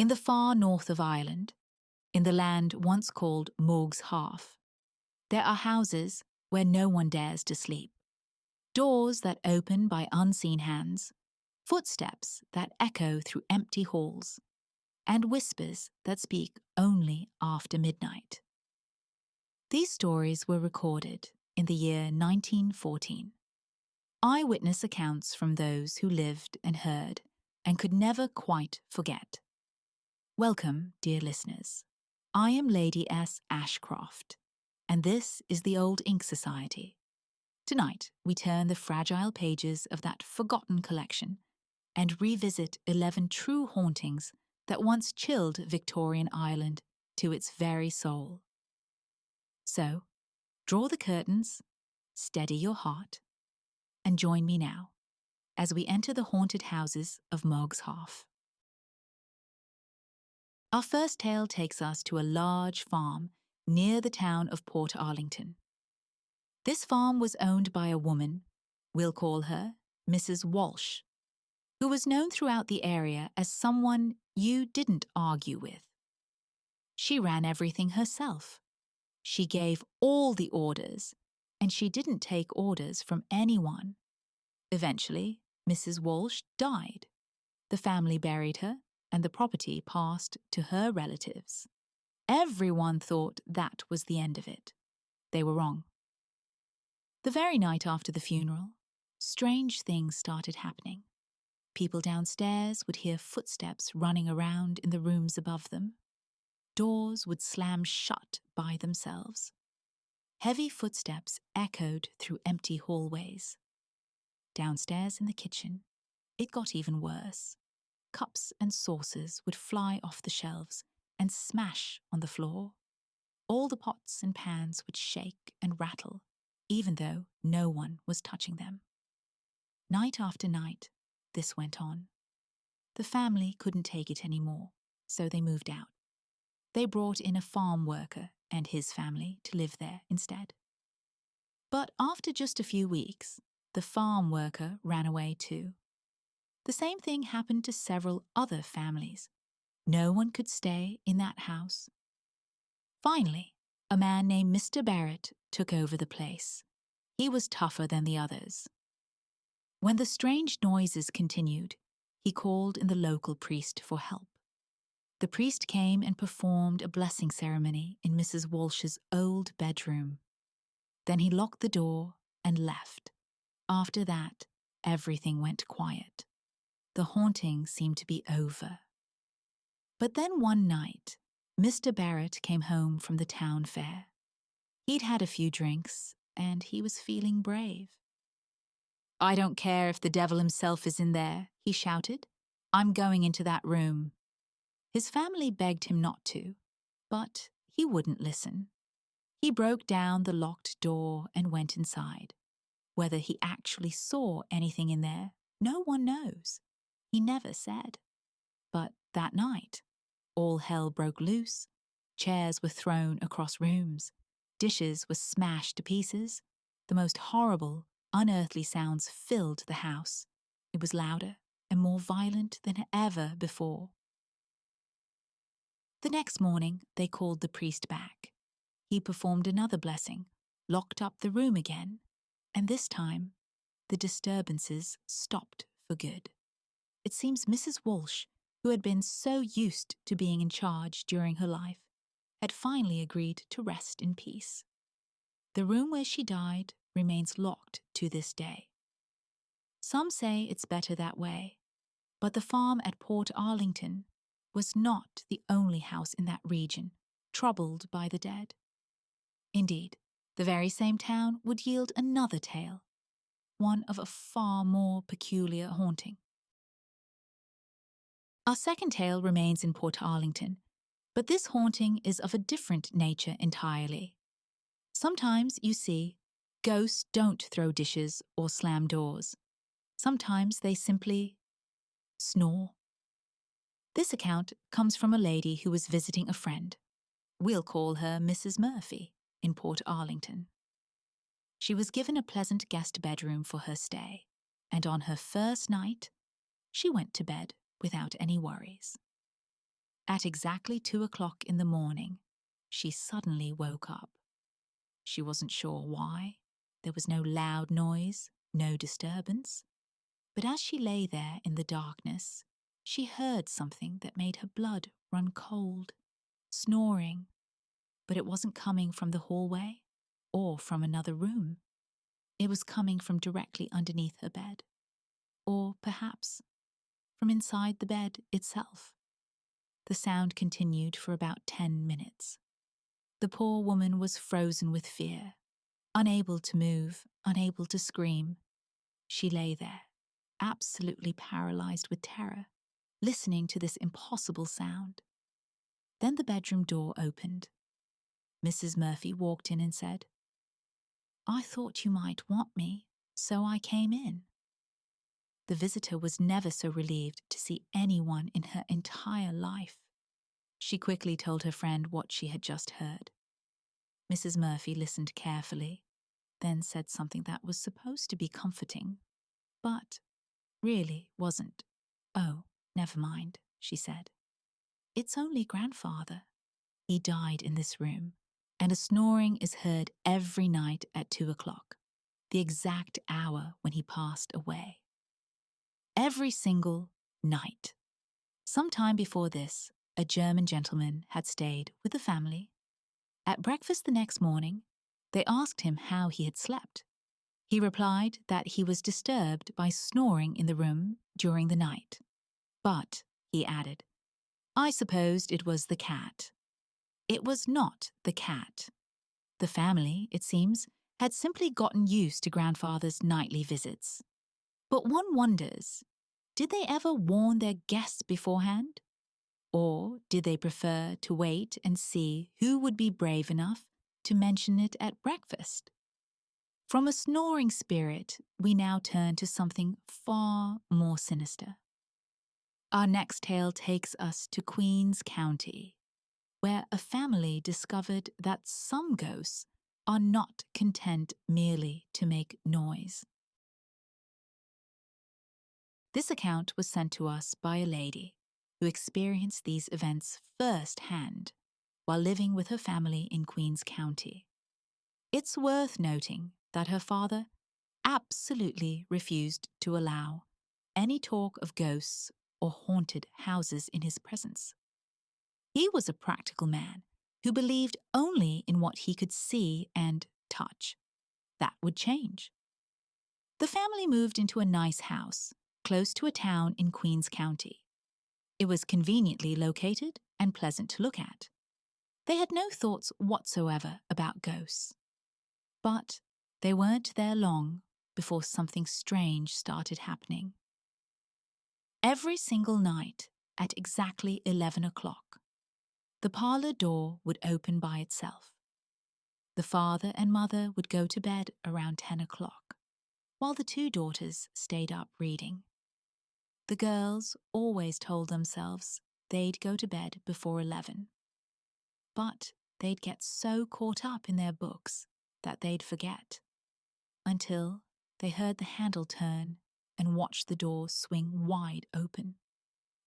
In the far north of Ireland, in the land once called Moog's Half, there are houses where no one dares to sleep, doors that open by unseen hands, footsteps that echo through empty halls, and whispers that speak only after midnight. These stories were recorded in the year 1914. Eyewitness accounts from those who lived and heard and could never quite forget. Welcome, dear listeners. I am Lady S. Ashcroft, and this is the Old Ink Society. Tonight, we turn the fragile pages of that forgotten collection and revisit 11 true hauntings that once chilled Victorian Ireland to its very soul. So, draw the curtains, steady your heart, and join me now as we enter the haunted houses of Moog's Half. Our first tale takes us to a large farm near the town of Portarlington. This farm was owned by a woman, we'll call her Mrs. Walsh, who was known throughout the area as someone you didn't argue with. She ran everything herself. She gave all the orders, and she didn't take orders from anyone. Eventually, Mrs. Walsh died. The family buried her, and the property passed to her relatives. Everyone thought that was the end of it. They were wrong. The very night after the funeral, strange things started happening. People downstairs would hear footsteps running around in the rooms above them. Doors would slam shut by themselves. Heavy footsteps echoed through empty hallways. Downstairs in the kitchen, it got even worse. Cups and saucers would fly off the shelves and smash on the floor. All the pots and pans would shake and rattle, even though no one was touching them. Night after night, this went on. The family couldn't take it anymore, so they moved out. They brought in a farm worker and his family to live there instead. But after just a few weeks, the farm worker ran away too. The same thing happened to several other families. No one could stay in that house. Finally, a man named Mr. Barrett took over the place. He was tougher than the others. When the strange noises continued, he called in the local priest for help. The priest came and performed a blessing ceremony in Mrs. Walsh's old bedroom. Then he locked the door and left. After that, everything went quiet. The haunting seemed to be over. But then one night, Mr. Barrett came home from the town fair. He'd had a few drinks, and he was feeling brave. "I don't care if the devil himself is in there," he shouted. "I'm going into that room." His family begged him not to, but he wouldn't listen. He broke down the locked door and went inside. Whether he actually saw anything in there, no one knows. He never said. But that night, all hell broke loose. Chairs were thrown across rooms. Dishes were smashed to pieces. The most horrible, unearthly sounds filled the house. It was louder and more violent than ever before. The next morning, they called the priest back. He performed another blessing, locked up the room again, and this time, the disturbances stopped for good. It seems Mrs. Walsh, who had been so used to being in charge during her life, had finally agreed to rest in peace. The room where she died remains locked to this day. Some say it's better that way, but the farm at Portarlington was not the only house in that region troubled by the dead. Indeed, the very same town would yield another tale, one of a far more peculiar haunting. Our second tale remains in Portarlington, but this haunting is of a different nature entirely. Sometimes, you see, ghosts don't throw dishes or slam doors. Sometimes they simply snore. This account comes from a lady who was visiting a friend. We'll call her Mrs. Murphy in Portarlington. She was given a pleasant guest bedroom for her stay, and on her first night, she went to bed without any worries. At exactly 2 o'clock in the morning, she suddenly woke up. She wasn't sure why. There was no loud noise, no disturbance. But as she lay there in the darkness, she heard something that made her blood run cold. Snoring. But it wasn't coming from the hallway or from another room. It was coming from directly underneath her bed. Or perhaps from inside the bed itself. The sound continued for about 10 minutes. The poor woman was frozen with fear, unable to move, unable to scream. She lay there, absolutely paralyzed with terror, listening to this impossible sound. Then the bedroom door opened. Mrs. Murphy walked in and said, "I thought you might want me, so I came in." The visitor was never so relieved to see anyone in her entire life. She quickly told her friend what she had just heard. Mrs. Murphy listened carefully, then said something that was supposed to be comforting, but really wasn't. "Oh, never mind," she said. "It's only grandfather. He died in this room, and a snoring is heard every night at 2 o'clock, the exact hour when he passed away. Every single night." Some time before this, a German gentleman had stayed with the family. At breakfast the next morning, they asked him how he had slept. He replied that he was disturbed by snoring in the room during the night. But, he added, "I supposed it was the cat." It was not the cat. The family, it seems, had simply gotten used to grandfather's nightly visits. But one wonders, did they ever warn their guests beforehand? Or did they prefer to wait and see who would be brave enough to mention it at breakfast? From a snoring spirit, we now turn to something far more sinister. Our next tale takes us to Queen's County, where a family discovered that some ghosts are not content merely to make noise. This account was sent to us by a lady who experienced these events firsthand while living with her family in Queen's County. It's worth noting that her father absolutely refused to allow any talk of ghosts or haunted houses in his presence. He was a practical man who believed only in what he could see and touch. That would change. The family moved into a nice house close to a town in Queen's County. It was conveniently located and pleasant to look at. They had no thoughts whatsoever about ghosts. But they weren't there long before something strange started happening. Every single night at exactly 11 o'clock, the parlour door would open by itself. The father and mother would go to bed around 10 o'clock, while the two daughters stayed up reading. The girls always told themselves they'd go to bed before 11. But they'd get so caught up in their books that they'd forget, until they heard the handle turn and watched the door swing wide open.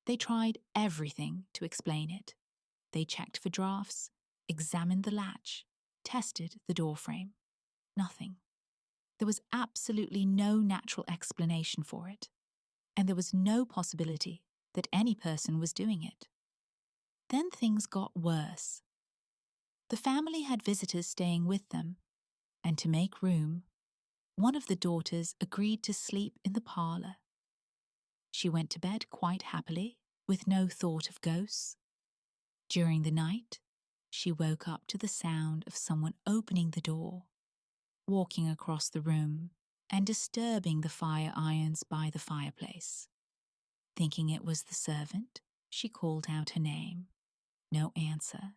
They tried everything to explain it. They checked for drafts, examined the latch, tested the doorframe. Nothing. There was absolutely no natural explanation for it, and there was no possibility that any person was doing it. Then things got worse. The family had visitors staying with them, and to make room, one of the daughters agreed to sleep in the parlour. She went to bed quite happily, with no thought of ghosts. During the night, she woke up to the sound of someone opening the door, walking across the room, and disturbing the fire irons by the fireplace. Thinking it was the servant, she called out her name. No answer.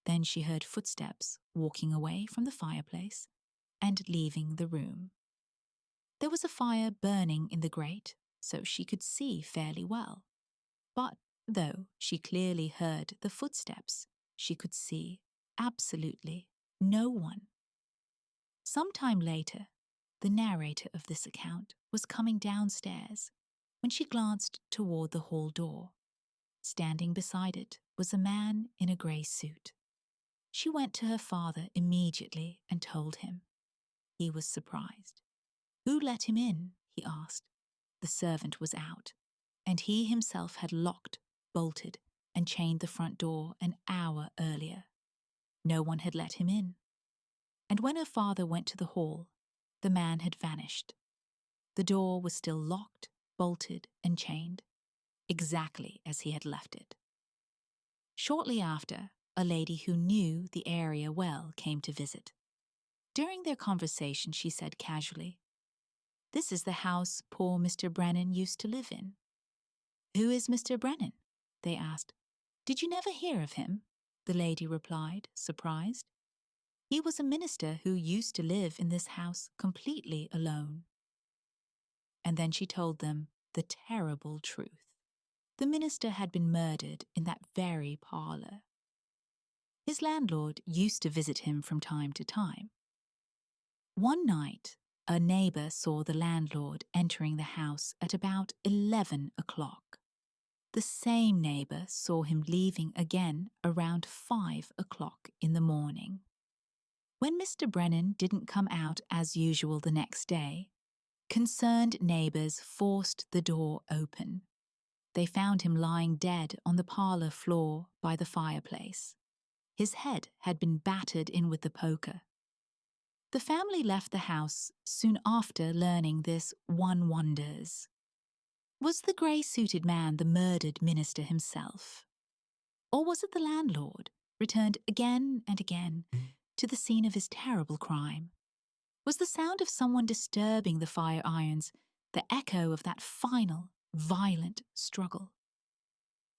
Then she heard footsteps walking away from the fireplace and leaving the room. There was a fire burning in the grate, so she could see fairly well. But though she clearly heard the footsteps, she could see absolutely no one. Some time later, the narrator of this account was coming downstairs when she glanced toward the hall door. Standing beside it was a man in a grey suit. She went to her father immediately and told him. He was surprised. "Who let him in?" he asked. The servant was out, and he himself had locked, bolted, and chained the front door an hour earlier. No one had let him in. And when her father went to the hall, the man had vanished. The door was still locked, bolted, and chained, exactly as he had left it. Shortly after, a lady who knew the area well came to visit. During their conversation, she said casually, "This is the house poor Mr. Brennan used to live in." "Who is Mr. Brennan?" they asked. "Did you never hear of him?" the lady replied, surprised. "He was a minister who used to live in this house completely alone." And then she told them the terrible truth. The minister had been murdered in that very parlour. His landlord used to visit him from time to time. One night, a neighbour saw the landlord entering the house at about 11 o'clock. The same neighbour saw him leaving again around 5 o'clock in the morning. When Mr. Brennan didn't come out as usual the next day, concerned neighbours forced the door open. They found him lying dead on the parlour floor by the fireplace. His head had been battered in with the poker. The family left the house soon after learning this one wonders. Was the grey-suited man the murdered minister himself? Or was it the landlord, returned again and again to the scene of his terrible crime? Was the sound of someone disturbing the fire irons the echo of that final, violent struggle?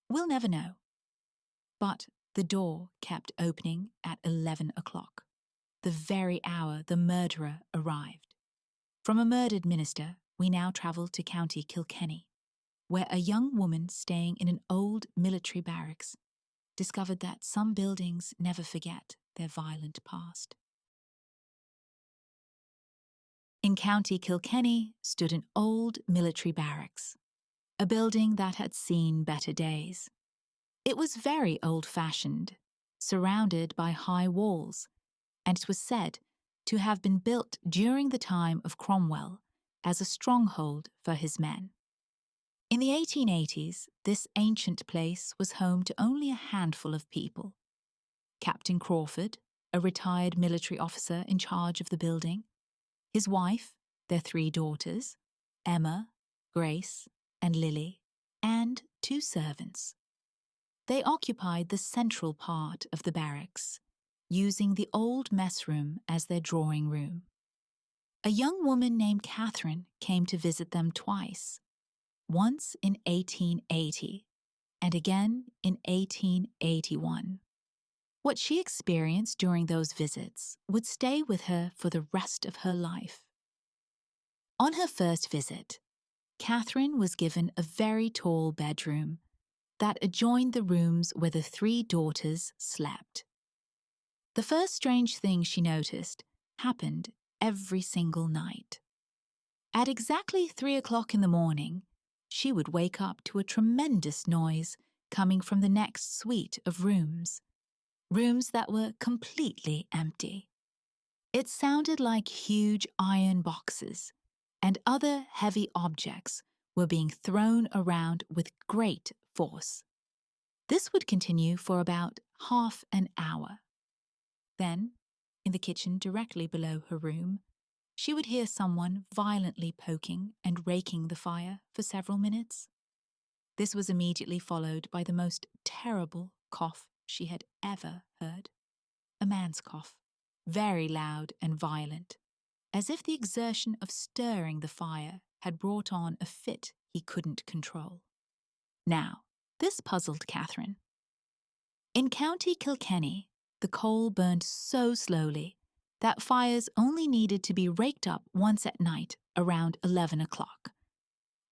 We'll never know. But the door kept opening at 11 o'clock, the very hour the murderer arrived. From a murdered minister, we now travel to County Kilkenny, where a young woman staying in an old military barracks discovered that some buildings never forget their violent past. In County Kilkenny stood an old military barracks, a building that had seen better days. It was very old-fashioned, surrounded by high walls, and it was said to have been built during the time of Cromwell as a stronghold for his men. In the 1880s, this ancient place was home to only a handful of people. Captain Crawford, a retired military officer in charge of the building, his wife, their 3 daughters, Emma, Grace, and Lily, and 2 servants. They occupied the central part of the barracks, using the old mess room as their drawing room. A young woman named Catherine came to visit them twice, once in 1880 and again in 1881. What she experienced during those visits would stay with her for the rest of her life. On her first visit, Catherine was given a very tall bedroom that adjoined the rooms where the 3 daughters slept. The first strange thing she noticed happened every single night. At exactly 3 o'clock in the morning, she would wake up to a tremendous noise coming from the next suite of rooms that were completely empty. It sounded like huge iron boxes and other heavy objects were being thrown around with great force. This would continue for about half an hour. Then, in the kitchen directly below her room, she would hear someone violently poking and raking the fire for several minutes. This was immediately followed by the most terrible cough she had ever heard. A man's cough, very loud and violent, as if the exertion of stirring the fire had brought on a fit he couldn't control. Now, this puzzled Catherine. In County Kilkenny, the coal burned so slowly that fires only needed to be raked up once at night around 11 o'clock,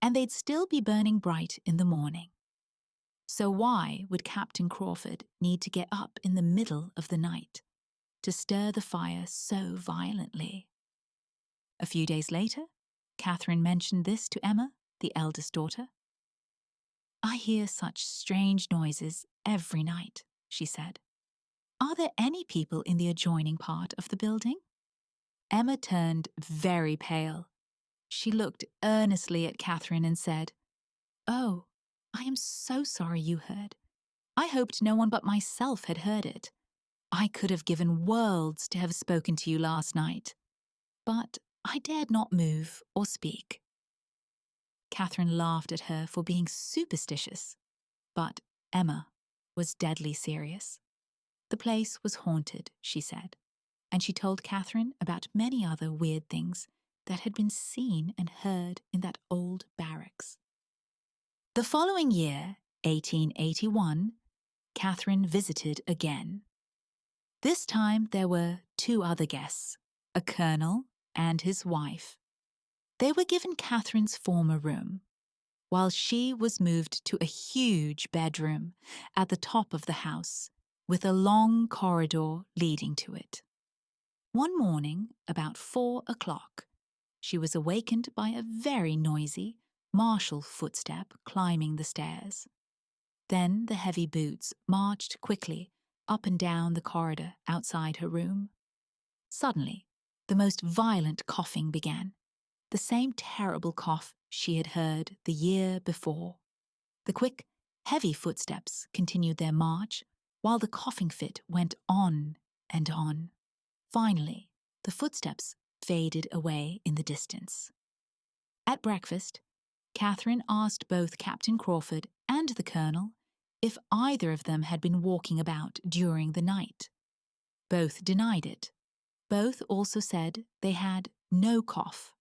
and they'd still be burning bright in the morning. So why would Captain Crawford need to get up in the middle of the night to stir the fire so violently? A few days later, Catherine mentioned this to Emma, the eldest daughter. I hear such strange noises every night, she said. Are there any people in the adjoining part of the building? Emma turned very pale. She looked earnestly at Catherine and said, "Oh, I am so sorry you heard. I hoped no one but myself had heard it. I could have given worlds to have spoken to you last night, but I dared not move or speak." Catherine laughed at her for being superstitious, but Emma was deadly serious. The place was haunted, she said, and she told Catherine about many other weird things that had been seen and heard in that old barracks. The following year, 1881, Catherine visited again. This time there were two other guests, a colonel and his wife. They were given Catherine's former room, while she was moved to a huge bedroom at the top of the house, with a long corridor leading to it. One morning, about 4 o'clock, she was awakened by a very noisy, martial footstep climbing the stairs. Then the heavy boots marched quickly up and down the corridor outside her room. Suddenly, the most violent coughing began, the same terrible cough she had heard the year before. The quick, heavy footsteps continued their march, while the coughing fit went on and on. Finally, the footsteps faded away in the distance. At breakfast, Catherine asked both Captain Crawford and the Colonel if either of them had been walking about during the night. Both denied it. Both also said they had no cough.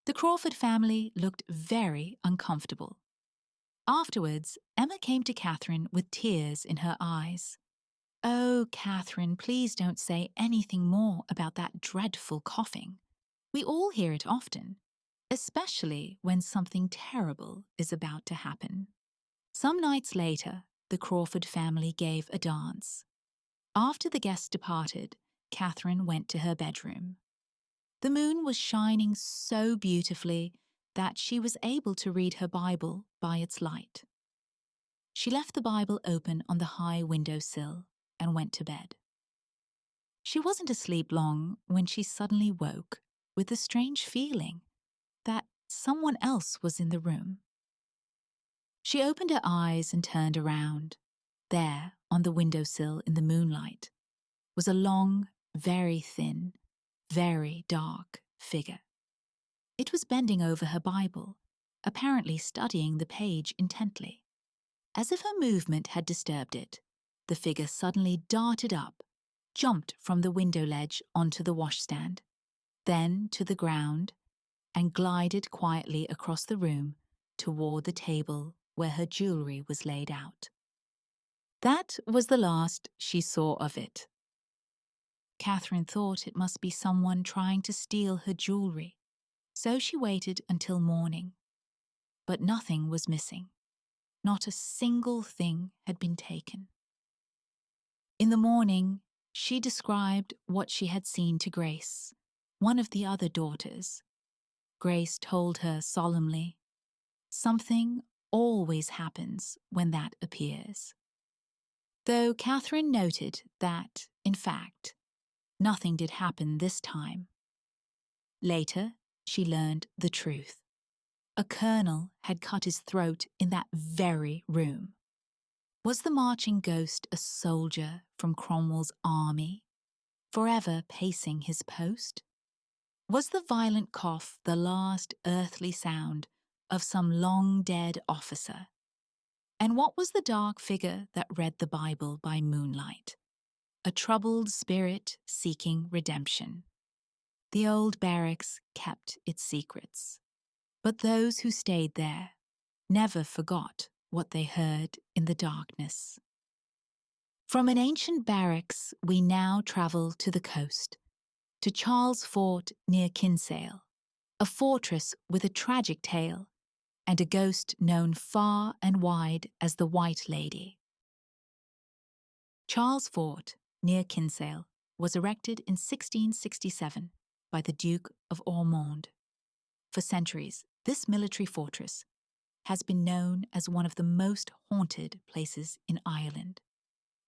The Crawford family looked very uncomfortable. Afterwards, Emma came to Catherine with tears in her eyes. "Oh, Catherine, please don't say anything more about that dreadful coughing. We all hear it often, especially when something terrible is about to happen." Some nights later, the Crawford family gave a dance. After the guests departed, Catherine went to her bedroom. The moon was shining so beautifully that she was able to read her Bible by its light. She left the Bible open on the high window-sill and went to bed. She wasn't asleep long when she suddenly woke with the strange feeling that someone else was in the room. She opened her eyes and turned around. There, on the windowsill in the moonlight, was a long, very thin, very dark figure. It was bending over her Bible, apparently studying the page intently. As if her movement had disturbed it, the figure suddenly darted up, jumped from the window ledge onto the washstand, then to the ground, and glided quietly across the room toward the table where her jewellery was laid out. That was the last she saw of it. Catherine thought it must be someone trying to steal her jewellery, so she waited until morning. But nothing was missing. Not a single thing had been taken. In the morning, she described what she had seen to Grace, one of the other daughters. Grace told her solemnly, "Something always happens when that appears." Though Catherine noted that, in fact, nothing did happen this time. Later, she learned the truth. A colonel had cut his throat in that very room. Was the marching ghost a soldier from Cromwell's army, forever pacing his post? Was the violent cough the last earthly sound of some long-dead officer? And what was the dark figure that read the Bible by moonlight? A troubled spirit seeking redemption. The old barracks kept its secrets, but those who stayed there never forgot what they heard in the darkness. From an ancient barracks, we now travel to the coast, to Charles Fort near Kinsale, a fortress with a tragic tale and a ghost known far and wide as the White Lady. Charles Fort near Kinsale was erected in 1667 by the Duke of Ormond. For centuries, this military fortress has been known as one of the most haunted places in Ireland,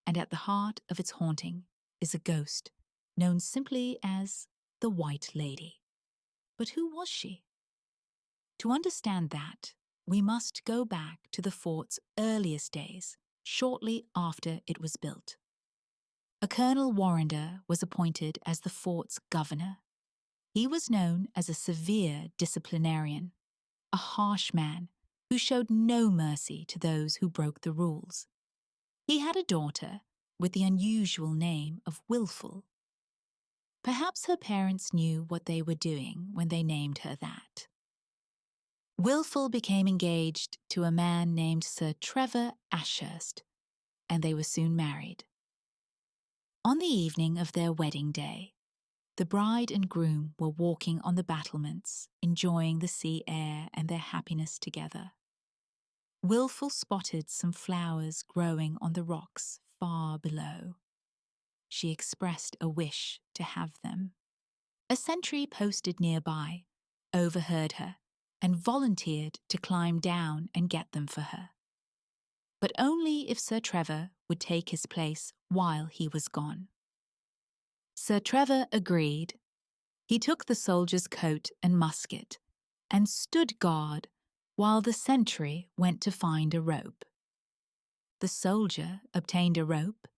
and at the heart of its haunting is a ghost known simply as the White Lady. But who was she? To understand that, we must go back to the fort's earliest days, shortly after it was built. A Colonel Warrender was appointed as the fort's governor. He was known as a severe disciplinarian, a harsh man who showed no mercy to those who broke the rules. He had a daughter with the unusual name of Wilful. Perhaps her parents knew what they were doing when they named her that. Wilful became engaged to a man named Sir Trevor Ashurst, and they were soon married. On the evening of their wedding day, the bride and groom were walking on the battlements, enjoying the sea air and their happiness together. Wilful spotted some flowers growing on the rocks far below. She expressed a wish to have them. A sentry posted nearby overheard her and volunteered to climb down and get them for her. But only if Sir Trevor would take his place while he was gone. Sir Trevor agreed. He took the soldier's coat and musket and stood guard while the sentry went to find a rope. The soldier obtained a rope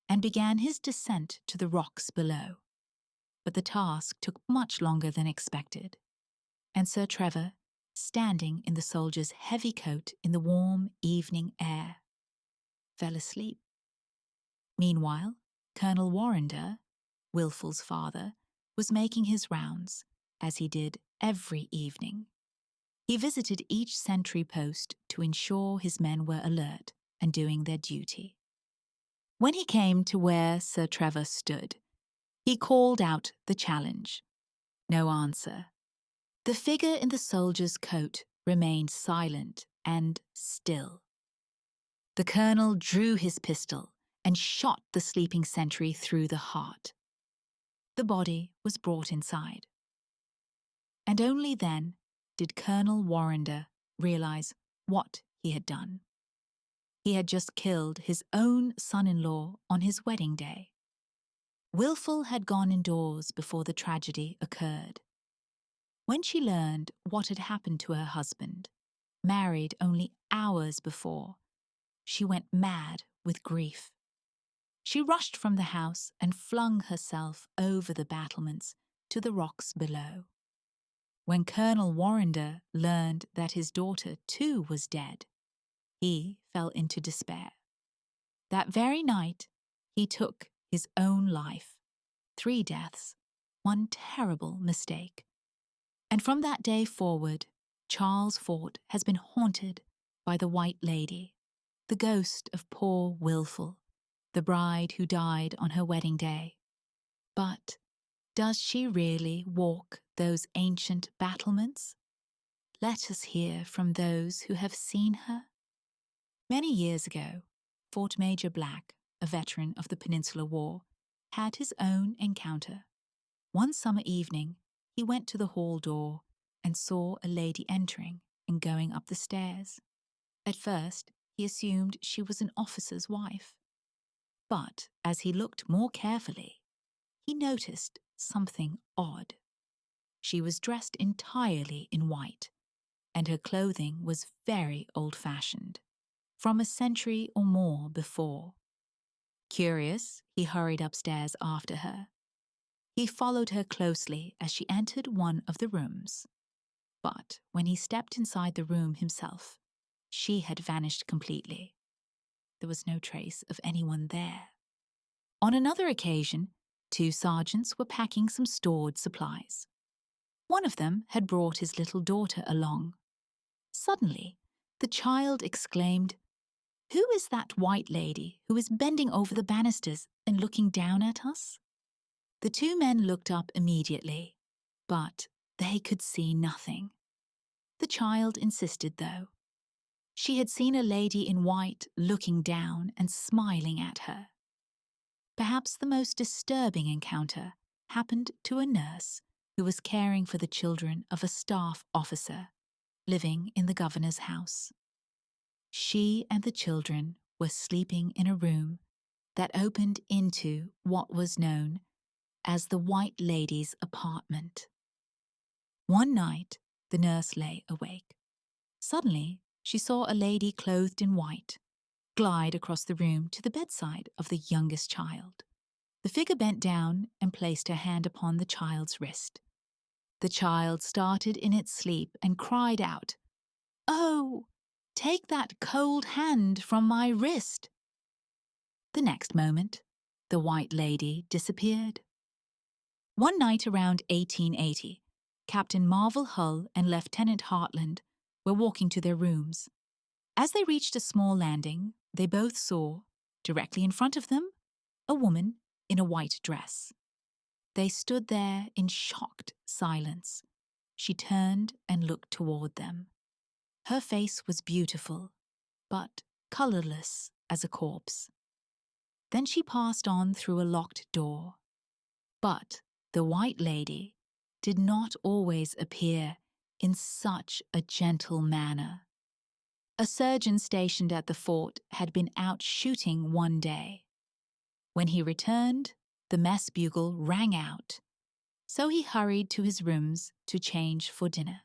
and began his descent to the rocks below. But the task took much longer than expected, and Sir Trevor, standing in the soldier's heavy coat in the warm evening air, fell asleep. Meanwhile, Colonel Warrender, Wilful's father, was making his rounds, as he did every evening. He visited each sentry post to ensure his men were alert and doing their duty. When he came to where Sir Trevor stood, he called out the challenge. No answer. The figure in the soldier's coat remained silent and still. The colonel drew his pistol and shot the sleeping sentry through the heart. The body was brought inside. And only then did Colonel Warrender realize what he had done. He had just killed his own son-in-law on his wedding day. Wilful had gone indoors before the tragedy occurred. When she learned what had happened to her husband, married only hours before, she went mad with grief. She rushed from the house and flung herself over the battlements to the rocks below. When Colonel Warrender learned that his daughter too was dead, he fell into despair. That very night, he took his own life. 3 deaths, 1 terrible mistake. And from that day forward, Charles Fort has been haunted by the White Lady, the ghost of poor Wilful, the bride who died on her wedding day. But does she really walk those ancient battlements? Let us hear from those who have seen her. Many years ago, Fort Major Black, a veteran of the Peninsular War, had his own encounter. One summer evening, he went to the hall door and saw a lady entering and going up the stairs. At first, he assumed she was an officer's wife. But as he looked more carefully, he noticed something odd. She was dressed entirely in white, and her clothing was very old-fashioned, from a century or more before. Curious, he hurried upstairs after her. He followed her closely as she entered one of the rooms. But when he stepped inside the room himself, she had vanished completely. There was no trace of anyone there. On another occasion, 2 sergeants were packing some stored supplies. One of them had brought his little daughter along. Suddenly, the child exclaimed, "Who is that white lady who is bending over the banisters and looking down at us?" The 2 men looked up immediately, but they could see nothing. The child insisted, though. She had seen a lady in white looking down and smiling at her. Perhaps the most disturbing encounter happened to a nurse who was caring for the children of a staff officer, living in the governor's house. She and the children were sleeping in a room that opened into what was known as the White Lady's apartment. One night, the nurse lay awake. Suddenly, she saw a lady clothed in white glide across the room to the bedside of the youngest child. The figure bent down and placed her hand upon the child's wrist. The child started in its sleep and cried out, "Oh, take that cold hand from my wrist." The next moment, the White Lady disappeared. One night around 1880, Captain Marvel Hull and Lieutenant Hartland were walking to their rooms. As they reached a small landing, they both saw, directly in front of them, a woman in a white dress. They stood there in shocked silence. She turned and looked toward them. Her face was beautiful, but colorless as a corpse. Then she passed on through a locked door. But the White Lady did not always appear in such a gentle manner. A surgeon stationed at the fort had been out shooting one day. When he returned, the mess bugle rang out, so he hurried to his rooms to change for dinner.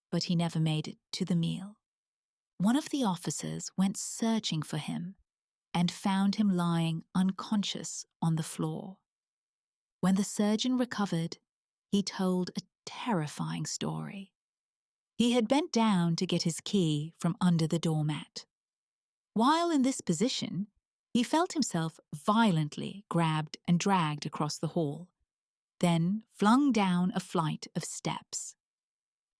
But he never made it to the meal. One of the officers went searching for him and found him lying unconscious on the floor. When the surgeon recovered, he told a terrifying story. He had bent down to get his key from under the doormat. While in this position, he felt himself violently grabbed and dragged across the hall, then flung down a flight of steps.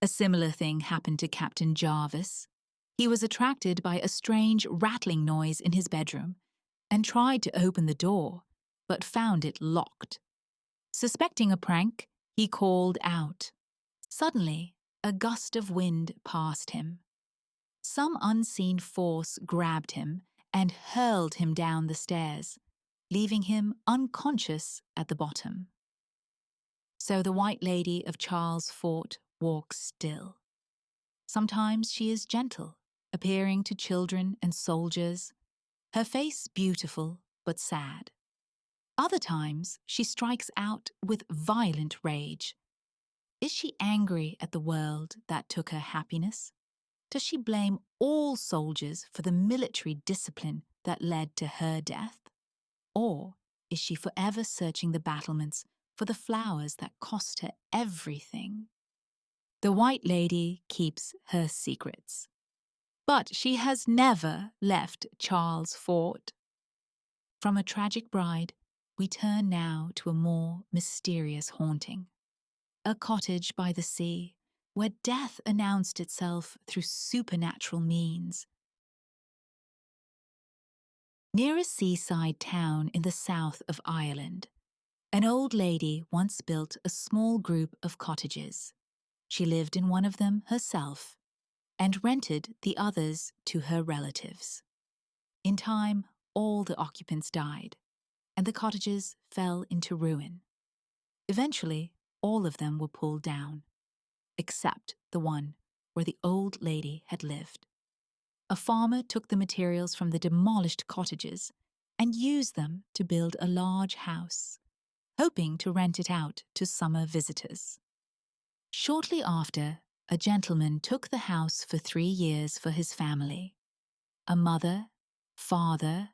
A similar thing happened to Captain Jarvis. He was attracted by a strange rattling noise in his bedroom and tried to open the door, but found it locked. Suspecting a prank, he called out. Suddenly, a gust of wind passed him. Some unseen force grabbed him and hurled him down the stairs, leaving him unconscious at the bottom. So the White Lady of Charles Fort walks still. Sometimes she is gentle, appearing to children and soldiers, her face beautiful but sad. Other times she strikes out with violent rage. Is she angry at the world that took her happiness? Does she blame all soldiers for the military discipline that led to her death? Or is she forever searching the battlements for the flowers that cost her everything? The White Lady keeps her secrets. But she has never left Charles Fort. From a tragic bride, we turn now to a more mysterious haunting. A cottage by the sea, where death announced itself through supernatural means. Near a seaside town in the south of Ireland, an old lady once built a small group of cottages. She lived in one of them herself and rented the others to her relatives. In time, all the occupants died, and the cottages fell into ruin. Eventually, all of them were pulled down, except the one where the old lady had lived. A farmer took the materials from the demolished cottages and used them to build a large house, hoping to rent it out to summer visitors. Shortly after, a gentleman took the house for 3 years for his family. A mother, father,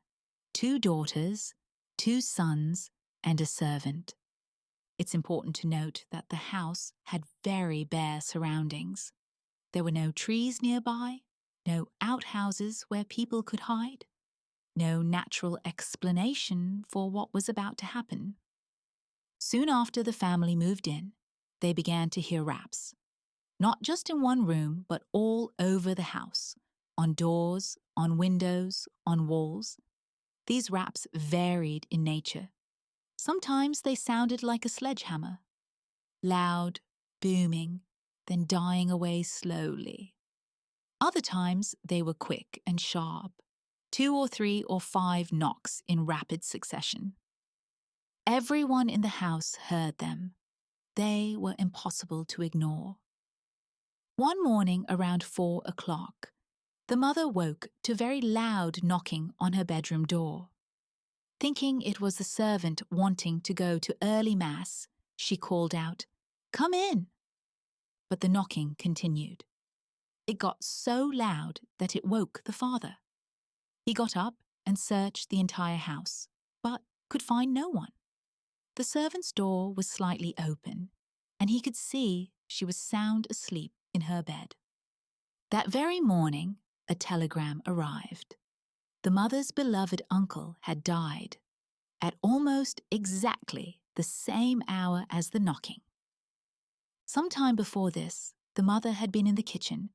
2 daughters, 2 sons, and a servant. It's important to note that the house had very bare surroundings. There were no trees nearby, no outhouses where people could hide, no natural explanation for what was about to happen. Soon after the family moved in, they began to hear raps, not just in one room, but all over the house, on doors, on windows, on walls. These raps varied in nature. Sometimes they sounded like a sledgehammer, loud, booming, then dying away slowly. Other times they were quick and sharp, 2 or 3 or 5 knocks in rapid succession. Everyone in the house heard them. They were impossible to ignore. One morning around 4 o'clock, the mother woke to very loud knocking on her bedroom door. Thinking it was the servant wanting to go to early mass, she called out, "Come in!" But the knocking continued. It got so loud that it woke the father. He got up and searched the entire house, but could find no one. The servant's door was slightly open, and he could see she was sound asleep in her bed. That very morning, a telegram arrived. The mother's beloved uncle had died at almost exactly the same hour as the knocking. Some time before this, the mother had been in the kitchen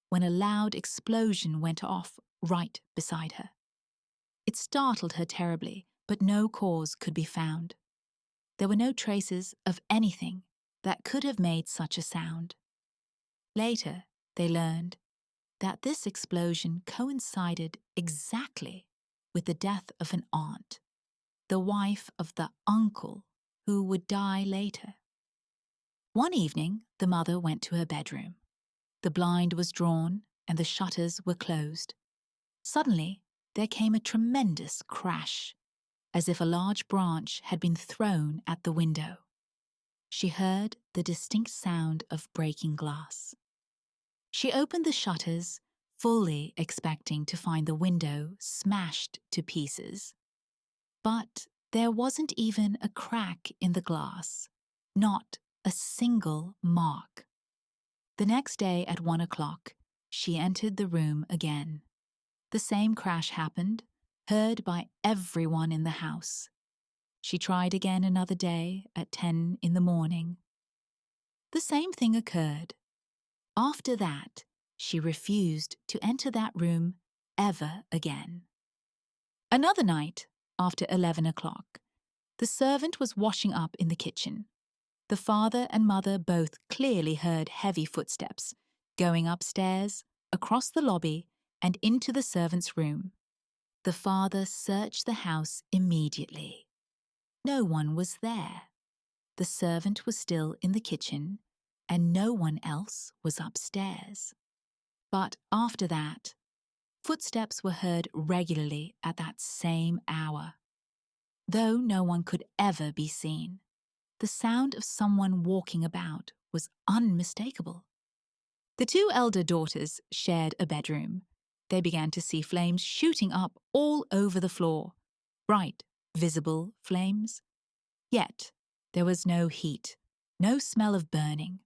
when a loud explosion went off right beside her. It startled her terribly, but no cause could be found. There were no traces of anything that could have made such a sound. Later, they learned that this explosion coincided exactly with the death of an aunt, the wife of the uncle who would die later. One evening, the mother went to her bedroom. The blind was drawn and the shutters were closed. Suddenly, there came a tremendous crash, as if a large branch had been thrown at the window. She heard the distinct sound of breaking glass. She opened the shutters, fully expecting to find the window smashed to pieces. But there wasn't even a crack in the glass, not a single mark. The next day at 1 o'clock, she entered the room again. The same crash happened, heard by everyone in the house. She tried again another day at 10 in the morning. The same thing occurred. After that, she refused to enter that room ever again. Another night, after 11 o'clock, the servant was washing up in the kitchen. The father and mother both clearly heard heavy footsteps going upstairs, across the lobby, and into the servant's room. The father searched the house immediately. No one was there. The servant was still in the kitchen, and no one else was upstairs. But after that, footsteps were heard regularly at that same hour. Though no one could ever be seen, the sound of someone walking about was unmistakable. The two elder daughters shared a bedroom. They began to see flames shooting up all over the floor, bright, visible flames. Yet there was no heat, no smell of burning,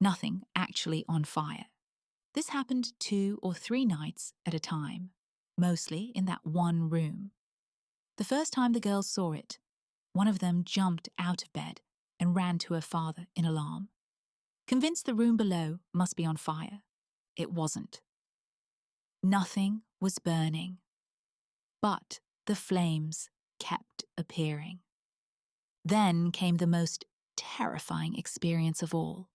nothing actually on fire. This happened 2 or 3 nights at a time, mostly in that one room. The first time the girls saw it, one of them jumped out of bed and ran to her father in alarm. Convinced the room below must be on fire, it wasn't. Nothing was burning, but the flames kept appearing. Then came the most terrifying experience of all.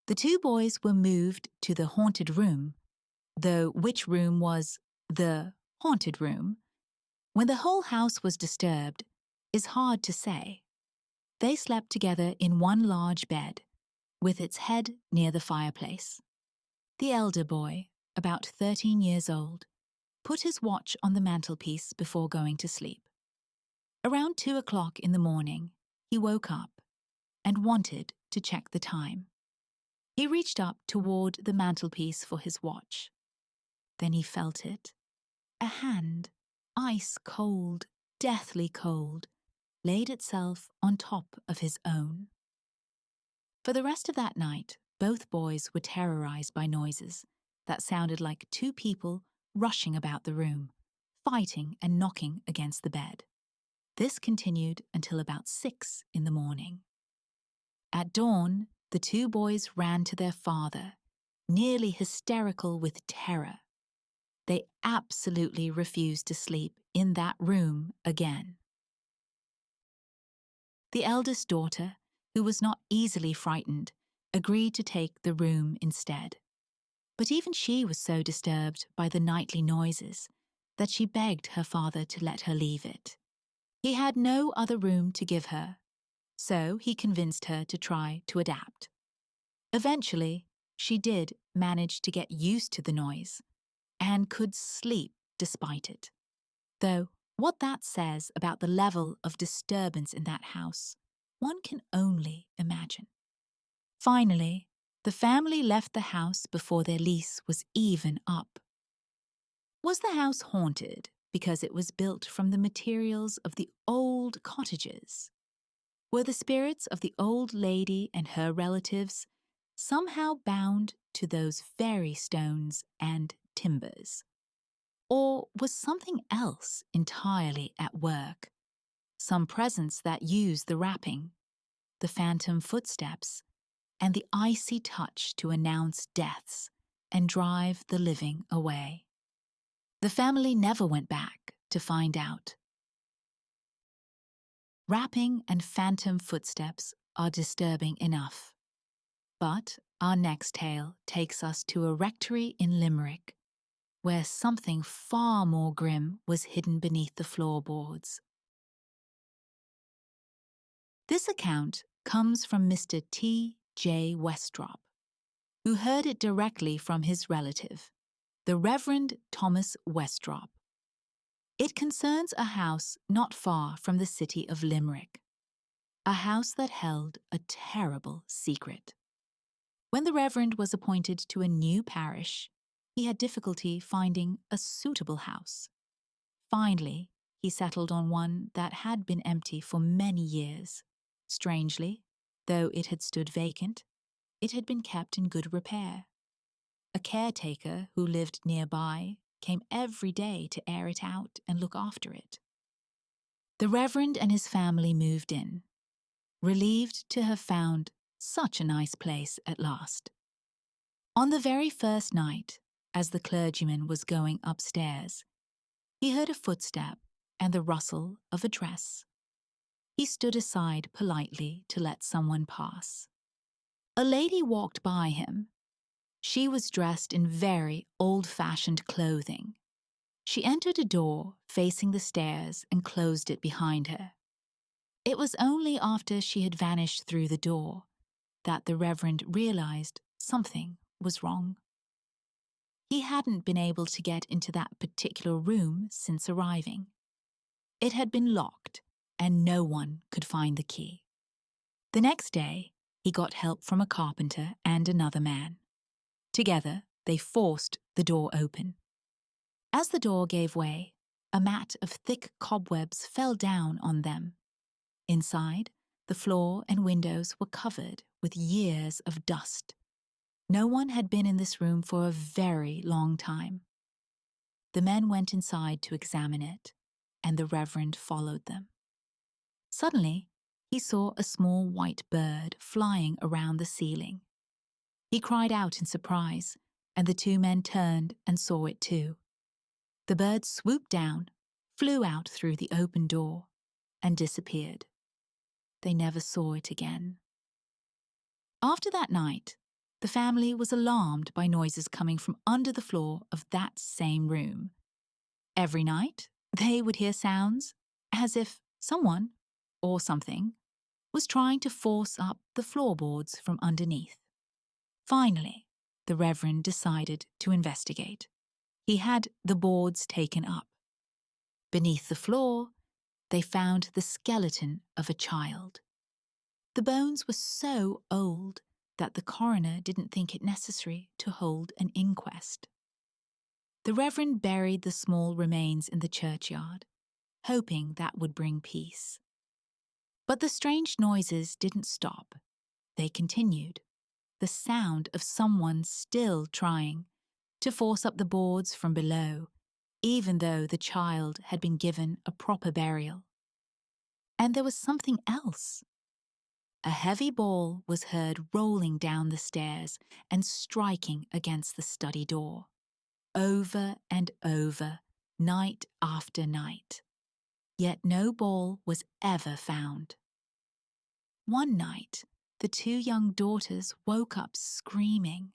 The two boys were moved to the haunted room, though which room was the haunted room, when the whole house was disturbed, is hard to say. They slept together in one large bed, with its head near the fireplace. The elder boy, about 13 years old, put his watch on the mantelpiece before going to sleep. Around 2 o'clock in the morning, he woke up and wanted to check the time. He reached up toward the mantelpiece for his watch. Then he felt it. A hand, ice cold, deathly cold, laid itself on top of his own. For the rest of that night, both boys were terrorized by noises that sounded like two people rushing about the room, fighting and knocking against the bed. This continued until about 6 in the morning. At dawn, the two boys ran to their father, nearly hysterical with terror. They absolutely refused to sleep in that room again. The eldest daughter, who was not easily frightened, agreed to take the room instead. But even she was so disturbed by the nightly noises that she begged her father to let her leave it. He had no other room to give her, so he convinced her to try to adapt. Eventually, she did manage to get used to the noise and could sleep despite it. Though what that says about the level of disturbance in that house, one can only imagine. Finally, the family left the house before their lease was even up. Was the house haunted because it was built from the materials of the old cottages? Were the spirits of the old lady and her relatives somehow bound to those very stones and timbers? Or was something else entirely at work? Some presence that used the rapping, the phantom footsteps, and the icy touch to announce deaths and drive the living away. The family never went back to find out. Rapping and phantom footsteps are disturbing enough. But our next tale takes us to a rectory in Limerick, where something far more grim was hidden beneath the floorboards. This account comes from Mr. T. J. Westrop, who heard it directly from his relative, the Reverend Thomas Westrop. It concerns a house not far from the city of Limerick, a house that held a terrible secret. When the Reverend was appointed to a new parish, he had difficulty finding a suitable house. Finally, he settled on one that had been empty for many years. Strangely, though it had stood vacant, it had been kept in good repair. A caretaker who lived nearby came every day to air it out and look after it. The Reverend and his family moved in, relieved to have found such a nice place at last. On the very first night, as the clergyman was going upstairs, he heard a footstep and the rustle of a dress. He stood aside politely to let someone pass. A lady walked by him. She was dressed in very old-fashioned clothing. She entered a door facing the stairs and closed it behind her. It was only after she had vanished through the door that the Reverend realized something was wrong. He hadn't been able to get into that particular room since arriving. It had been locked, and no one could find the key. The next day, he got help from a carpenter and another man. Together, they forced the door open. As the door gave way, a mat of thick cobwebs fell down on them. Inside, the floor and windows were covered with years of dust. No one had been in this room for a very long time. The men went inside to examine it, and the Reverend followed them. Suddenly, he saw a small white bird flying around the ceiling. He cried out in surprise, and the two men turned and saw it too. The bird swooped down, flew out through the open door, and disappeared. They never saw it again. After that night, the family was alarmed by noises coming from under the floor of that same room. Every night, they would hear sounds as if someone, or something, was trying to force up the floorboards from underneath. Finally, the Reverend decided to investigate. He had the boards taken up. Beneath the floor, they found the skeleton of a child. The bones were so old that the coroner didn't think it necessary to hold an inquest. The Reverend buried the small remains in the churchyard, hoping that would bring peace. But the strange noises didn't stop. They continued, the sound of someone still trying to force up the boards from below, even though the child had been given a proper burial. And there was something else. A heavy ball was heard rolling down the stairs and striking against the study door, over and over, night after night. Yet no ball was ever found. One night, the two young daughters woke up screaming.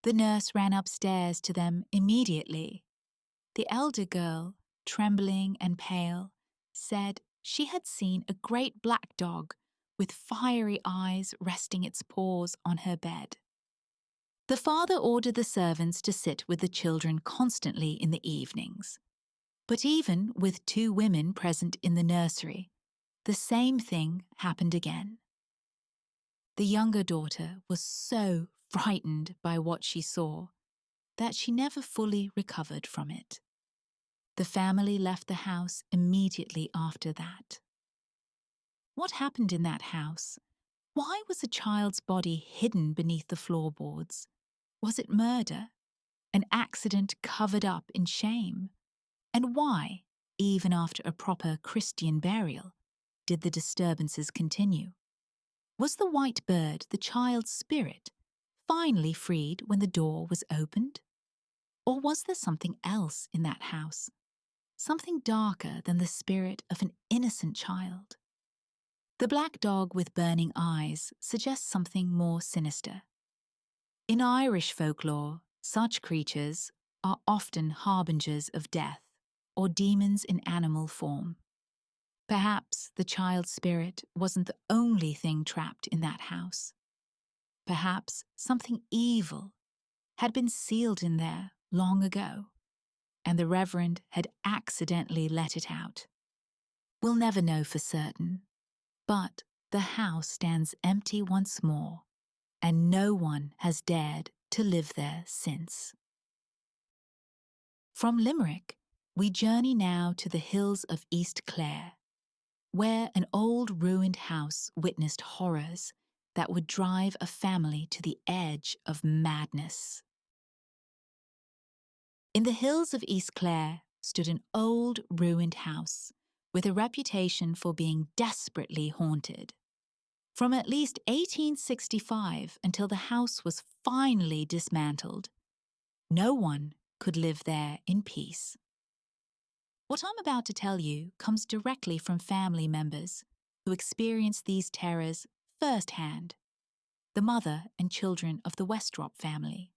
The nurse ran upstairs to them immediately. The elder girl, trembling and pale, said she had seen a great black dog with fiery eyes resting its paws on her bed. The father ordered the servants to sit with the children constantly in the evenings. But even with 2 women present in the nursery, the same thing happened again. The younger daughter was so frightened by what she saw that she never fully recovered from it. The family left the house immediately after that. What happened in that house? Why was a child's body hidden beneath the floorboards? Was it murder? An accident covered up in shame? And why, even after a proper Christian burial, did the disturbances continue? Was the white bird the child's spirit, finally freed when the door was opened? Or was there something else in that house? Something darker than the spirit of an innocent child? The black dog with burning eyes suggests something more sinister. In Irish folklore, such creatures are often harbingers of death or demons in animal form. Perhaps the child's spirit wasn't the only thing trapped in that house. Perhaps something evil had been sealed in there long ago, and the Reverend had accidentally let it out. We'll never know for certain, but the house stands empty once more, and no one has dared to live there since. From Limerick, we journey now to the hills of East Clare, where an old ruined house witnessed horrors that would drive a family to the edge of madness. In the hills of East Clare stood an old ruined house with a reputation for being desperately haunted. From at least 1865 until the house was finally dismantled, no one could live there in peace. What I'm about to tell you comes directly from family members who experienced these terrors firsthand, the mother and children of the Westrop family,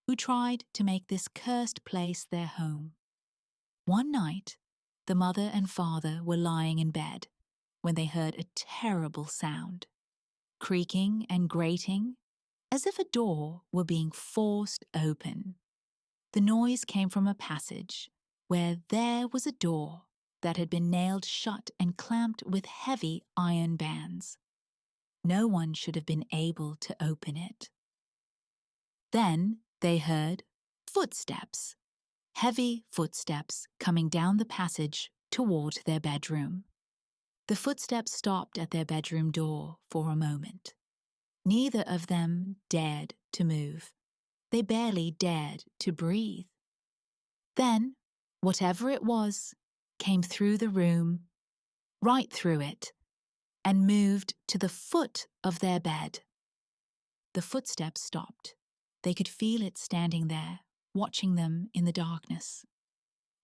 who tried to make this cursed place their home. One night, the mother and father were lying in bed when they heard a terrible sound, creaking and grating, as if a door were being forced open. The noise came from a passage where there was a door that had been nailed shut and clamped with heavy iron bands. No one should have been able to open it. Then they heard footsteps, heavy footsteps coming down the passage toward their bedroom. The footsteps stopped at their bedroom door for a moment. Neither of them dared to move. They barely dared to breathe. Then, whatever it was, came through the room, right through it, and moved to the foot of their bed. The footsteps stopped. They could feel it standing there, watching them in the darkness.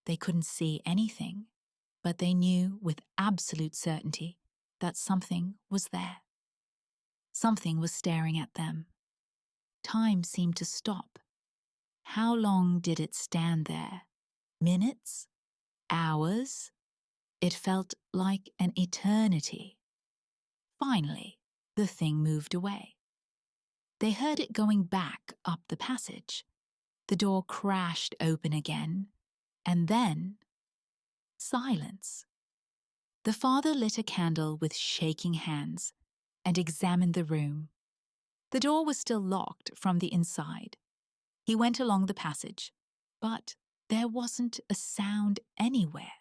They couldn't see anything, but they knew with absolute certainty that something was there. Something was staring at them. Time seemed to stop. How long did it stand there? Minutes? Hours? It felt like an eternity. Finally, the thing moved away. They heard it going back up the passage. The door crashed open again, and then silence. The father lit a candle with shaking hands and examined the room. The door was still locked from the inside. He went along the passage, but there wasn't a sound anywhere.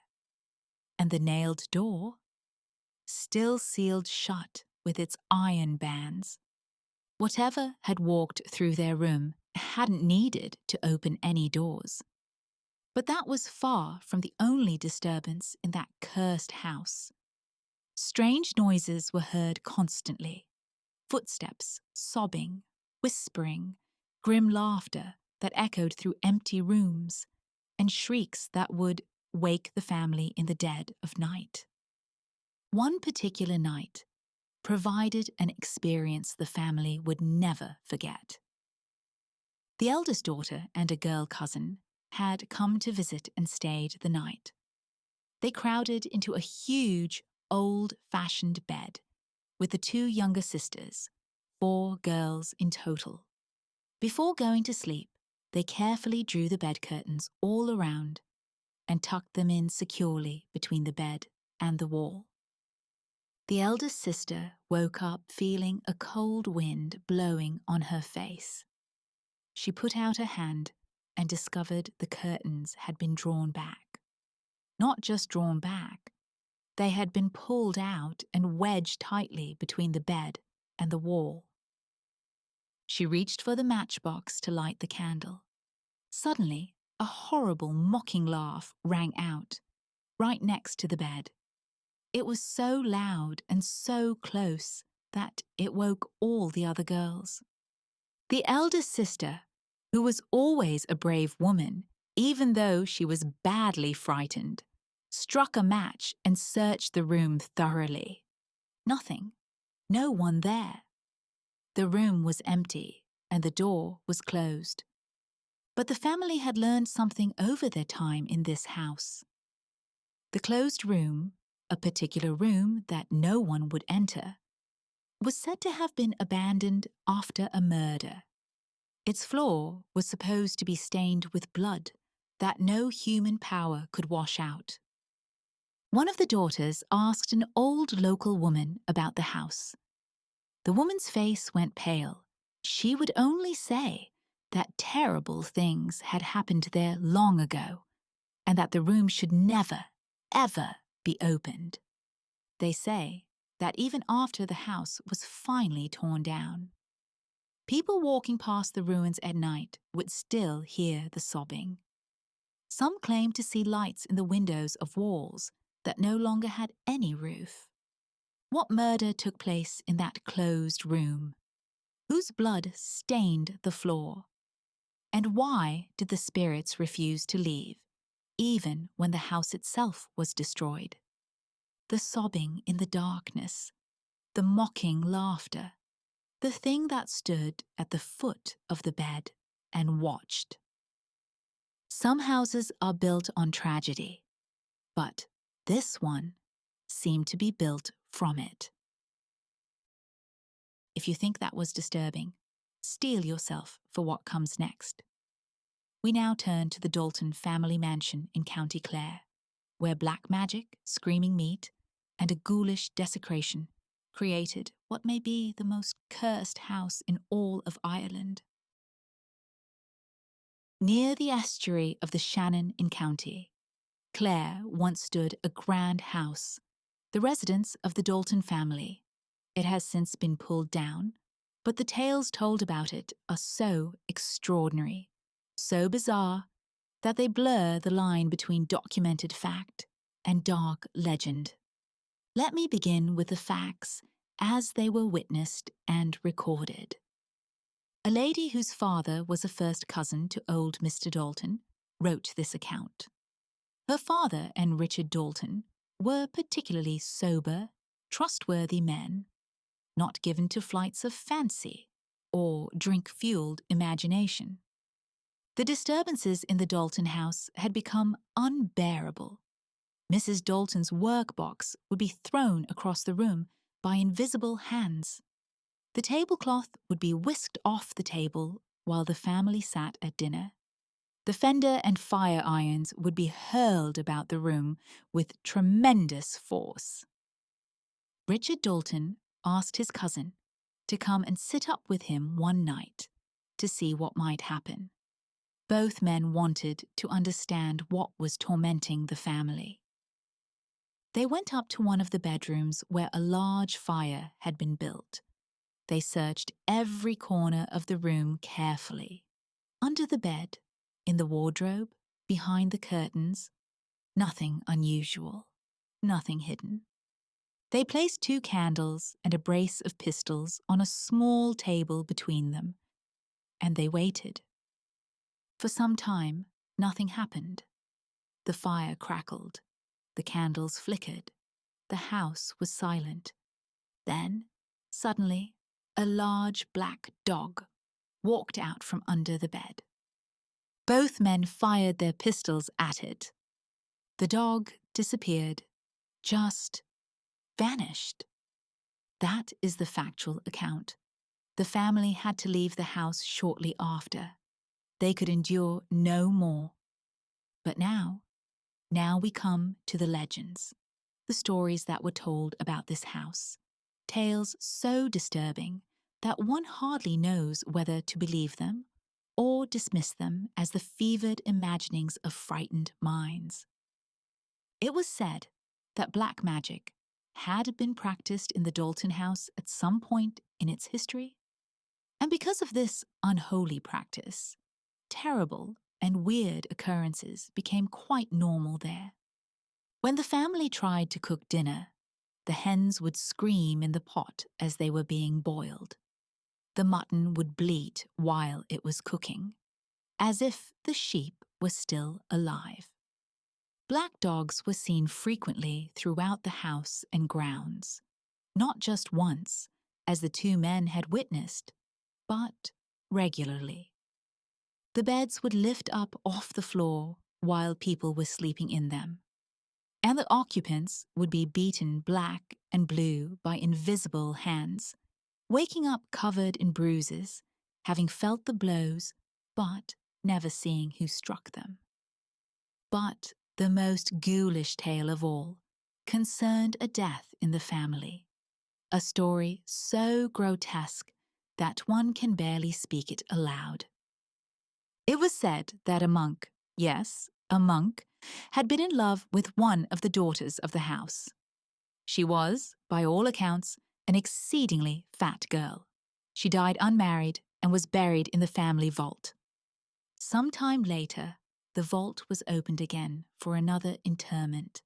And the nailed door, still sealed shut with its iron bands. Whatever had walked through their room hadn't needed to open any doors. But that was far from the only disturbance in that cursed house. Strange noises were heard constantly. Footsteps, sobbing, whispering, grim laughter that echoed through empty rooms, and shrieks that would wake the family in the dead of night. One particular night provided an experience the family would never forget. The eldest daughter and a girl cousin had come to visit and stayed the night. They crowded into a huge, old-fashioned bed with the 2 younger sisters, 4 girls in total. Before going to sleep, they carefully drew the bed curtains all around and tucked them in securely between the bed and the wall. The eldest sister woke up feeling a cold wind blowing on her face. She put out her hand and discovered the curtains had been drawn back. Not just drawn back, they had been pulled out and wedged tightly between the bed and the wall. She reached for the matchbox to light the candle. Suddenly, a horrible, mocking laugh rang out, right next to the bed. It was so loud and so close that it woke all the other girls. The eldest sister, who was always a brave woman, even though she was badly frightened, struck a match and searched the room thoroughly. Nothing. No one there. The room was empty and the door was closed. But the family had learned something over their time in this house. The closed room, a particular room that no one would enter, was said to have been abandoned after a murder. Its floor was supposed to be stained with blood that no human power could wash out. One of the daughters asked an old local woman about the house. The woman's face went pale. She would only say that terrible things had happened there long ago and that the room should never, ever be opened. They say that even after the house was finally torn down, people walking past the ruins at night would still hear the sobbing. Some claim to see lights in the windows of walls that no longer had any roof. What murder took place in that closed room? Whose blood stained the floor? And why did the spirits refuse to leave, even when the house itself was destroyed? The sobbing in the darkness, the mocking laughter, the thing that stood at the foot of the bed and watched. Some houses are built on tragedy, but this one seemed to be built from it. If you think that was disturbing, steel yourself for what comes next. We now turn to the Dalton family mansion in County Clare, where black magic, screaming meat, and a ghoulish desecration created what may be the most cursed house in all of Ireland. Near the estuary of the Shannon in County Clare once stood a grand house, the residence of the Dalton family. It has since been pulled down, but the tales told about it are so extraordinary, so bizarre, that they blur the line between documented fact and dark legend. Let me begin with the facts as they were witnessed and recorded. A lady whose father was a first cousin to old Mr. Dalton wrote this account. Her father and Richard Dalton were particularly sober, trustworthy men, not given to flights of fancy or drink-fueled imagination. The disturbances in the Dalton house had become unbearable. Mrs. Dalton's workbox would be thrown across the room by invisible hands. The tablecloth would be whisked off the table while the family sat at dinner. The fender and fire irons would be hurled about the room with tremendous force. Richard Dalton asked his cousin to come and sit up with him one night to see what might happen. Both men wanted to understand what was tormenting the family. They went up to one of the bedrooms where a large fire had been built. They searched every corner of the room carefully. Under the bed, in the wardrobe, behind the curtains, nothing unusual, nothing hidden. They placed 2 candles and a brace of pistols on a small table between them, and they waited. For some time, nothing happened. The fire crackled, the candles flickered, the house was silent. Then, suddenly, a large black dog walked out from under the bed. Both men fired their pistols at it. The dog disappeared, just vanished. That is the factual account. The family had to leave the house shortly after. They could endure no more. But now we come to the legends, the stories that were told about this house. Tales so disturbing that one hardly knows whether to believe them or dismiss them as the fevered imaginings of frightened minds. It was said that black magic had been practiced in the Dalton house at some point in its history, and because of this unholy practice, terrible and weird occurrences became quite normal there. When the family tried to cook dinner, the hens would scream in the pot as they were being boiled. The mutton would bleat while it was cooking, as if the sheep were still alive. Black dogs were seen frequently throughout the house and grounds, not just once, as the two men had witnessed, but regularly. The beds would lift up off the floor while people were sleeping in them, and the occupants would be beaten black and blue by invisible hands, waking up covered in bruises, having felt the blows, but never seeing who struck them. But the most ghoulish tale of all concerned a death in the family, a story so grotesque that one can barely speak it aloud. It was said that a monk, yes, a monk, had been in love with one of the daughters of the house. She was, by all accounts, an exceedingly fat girl. She died unmarried and was buried in the family vault. Some time later, the vault was opened again for another interment.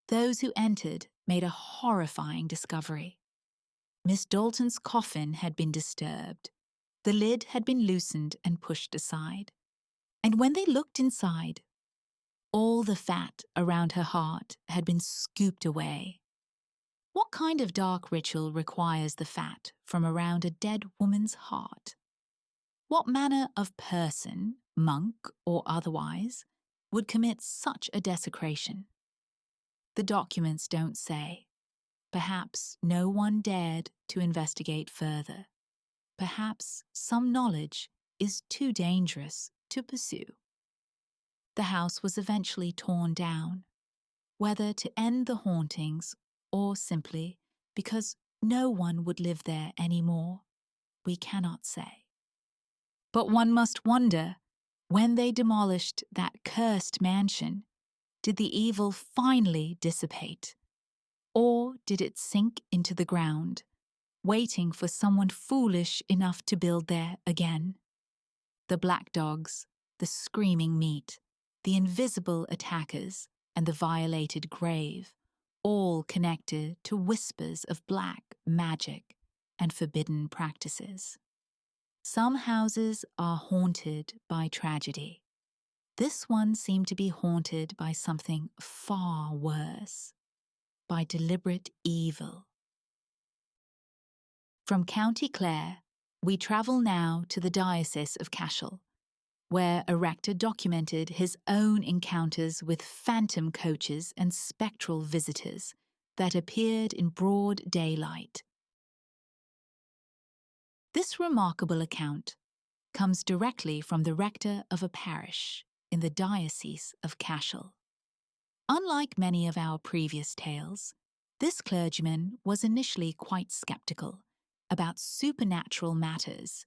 Those who entered made a horrifying discovery. Miss Dalton's coffin had been disturbed. The lid had been loosened and pushed aside. And when they looked inside, all the fat around her heart had been scooped away. What kind of dark ritual requires the fat from around a dead woman's heart? What manner of person, monk or otherwise, would commit such a desecration? The documents don't say. Perhaps no one dared to investigate further. Perhaps some knowledge is too dangerous to pursue. The house was eventually torn down, whether to end the hauntings or simply because no one would live there anymore, we cannot say. But one must wonder, when they demolished that cursed mansion, did the evil finally dissipate? Or did it sink into the ground, waiting for someone foolish enough to build there again? The black dogs, the screaming meat, the invisible attackers, and the violated grave, all connected to whispers of black magic and forbidden practices. Some houses are haunted by tragedy. This one seemed to be haunted by something far worse, by deliberate evil. From County Clare, we travel now to the Diocese of Cashel, where a rector documented his own encounters with phantom coaches and spectral visitors that appeared in broad daylight. This remarkable account comes directly from the rector of a parish in the Diocese of Cashel. Unlike many of our previous tales, this clergyman was initially quite skeptical about supernatural matters.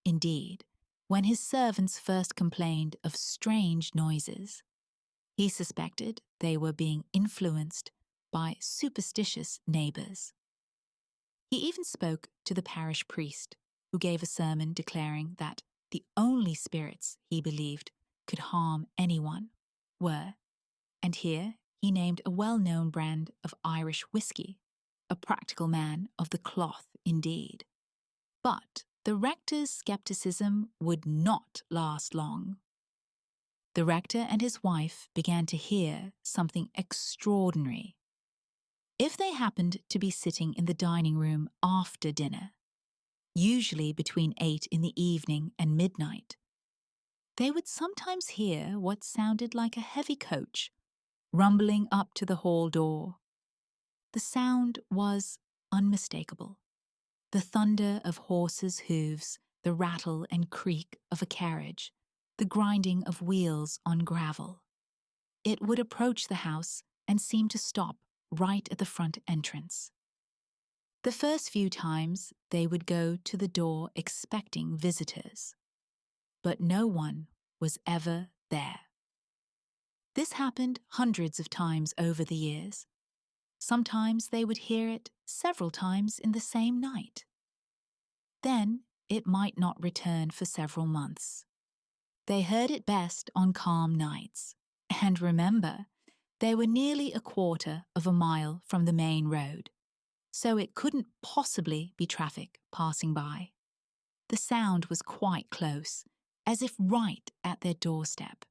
Indeed, when his servants first complained of strange noises, he suspected they were being influenced by superstitious neighbours. He even spoke to the parish priest, who gave a sermon declaring that the only spirits he believed could harm anyone were, and here he named a well-known brand of Irish whiskey, a practical man of the cloth indeed. But the rector's skepticism would not last long. The rector and his wife began to hear something extraordinary. If they happened to be sitting in the dining room after dinner, usually between 8 in the evening and midnight, they would sometimes hear what sounded like a heavy coach rumbling up to the hall door. The sound was unmistakable. The thunder of horses' hooves, the rattle and creak of a carriage, the grinding of wheels on gravel. It would approach the house and seem to stop right at the front entrance. The first few times they would go to the door expecting visitors, but no one was ever there. This happened hundreds of times over the years. Sometimes they would hear it several times in the same night. Then it might not return for several months. They heard it best on calm nights. And remember, they were nearly a quarter of a mile from the main road, so it couldn't possibly be traffic passing by. The sound was quite close, as if right at their doorstep.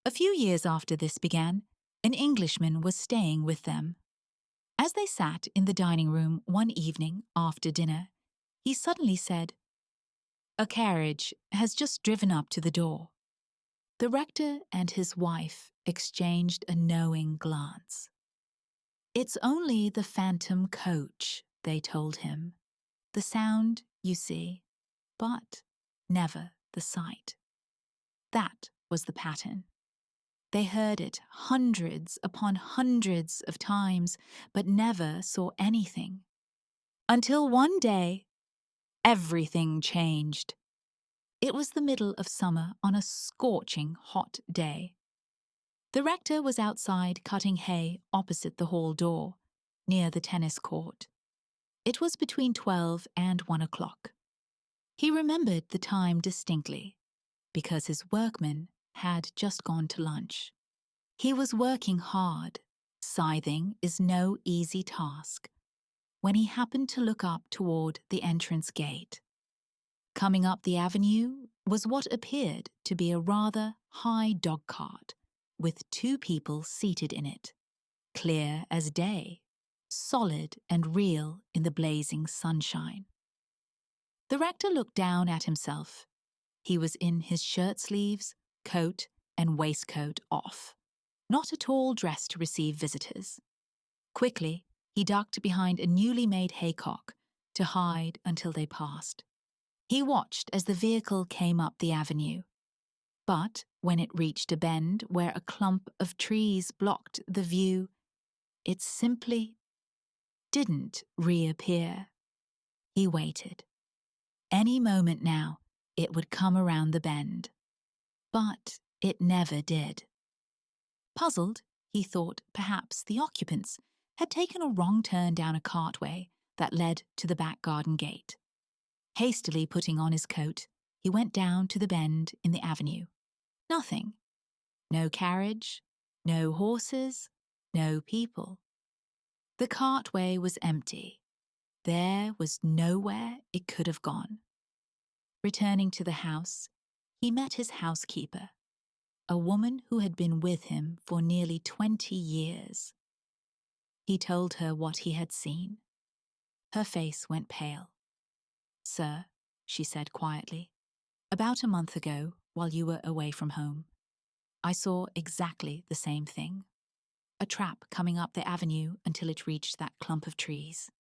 A few years after this began, an Englishman was staying with them. As they sat in the dining room one evening after dinner, he suddenly said, "A carriage has just driven up to the door." The rector and his wife exchanged a knowing glance. "It's only the phantom coach," they told him. "The sound, you see, but never the sight." That was the pattern. They heard it hundreds upon hundreds of times, but never saw anything. Until one day, everything changed. It was the middle of summer on a scorching hot day. The rector was outside cutting hay opposite the hall door, near the tennis court. It was between 12 and 1 o'clock. He remembered the time distinctly, because his workmen had just gone to lunch. He was working hard. Scything is no easy task, when he happened to look up toward the entrance gate. Coming up the avenue was what appeared to be a rather high dogcart, with 2 people seated in it, clear as day, solid and real in the blazing sunshine. The rector looked down at himself. He was in his shirt sleeves, coat and waistcoat off, not at all dressed to receive visitors. Quickly, he ducked behind a newly made haycock to hide until they passed. He watched as the vehicle came up the avenue. But when it reached a bend where a clump of trees blocked the view, it simply didn't reappear. He waited. Any moment now, it would come around the bend. But it never did. Puzzled, he thought perhaps the occupants had taken a wrong turn down a cartway that led to the back garden gate. Hastily putting on his coat, he went down to the bend in the avenue. Nothing. No carriage, no horses, no people. The cartway was empty. There was nowhere it could have gone. Returning to the house, he met his housekeeper, a woman who had been with him for nearly 20 years. He told her what he had seen. Her face went pale. "Sir," she said quietly, "about a month ago, while you were away from home, I saw exactly the same thing. A trap coming up the avenue until it reached that clump of trees.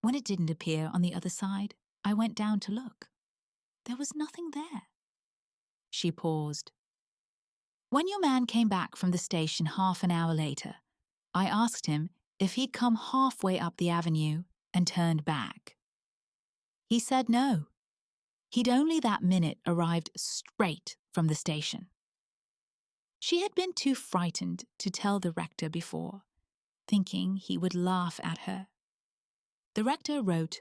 When it didn't appear on the other side, I went down to look. There was nothing there." She paused. "When your man came back from the station half an hour later, I asked him if he'd come halfway up the avenue and turned back. He said no. He'd only that minute arrived straight from the station." She had been too frightened to tell the rector before, thinking he would laugh at her. The rector wrote,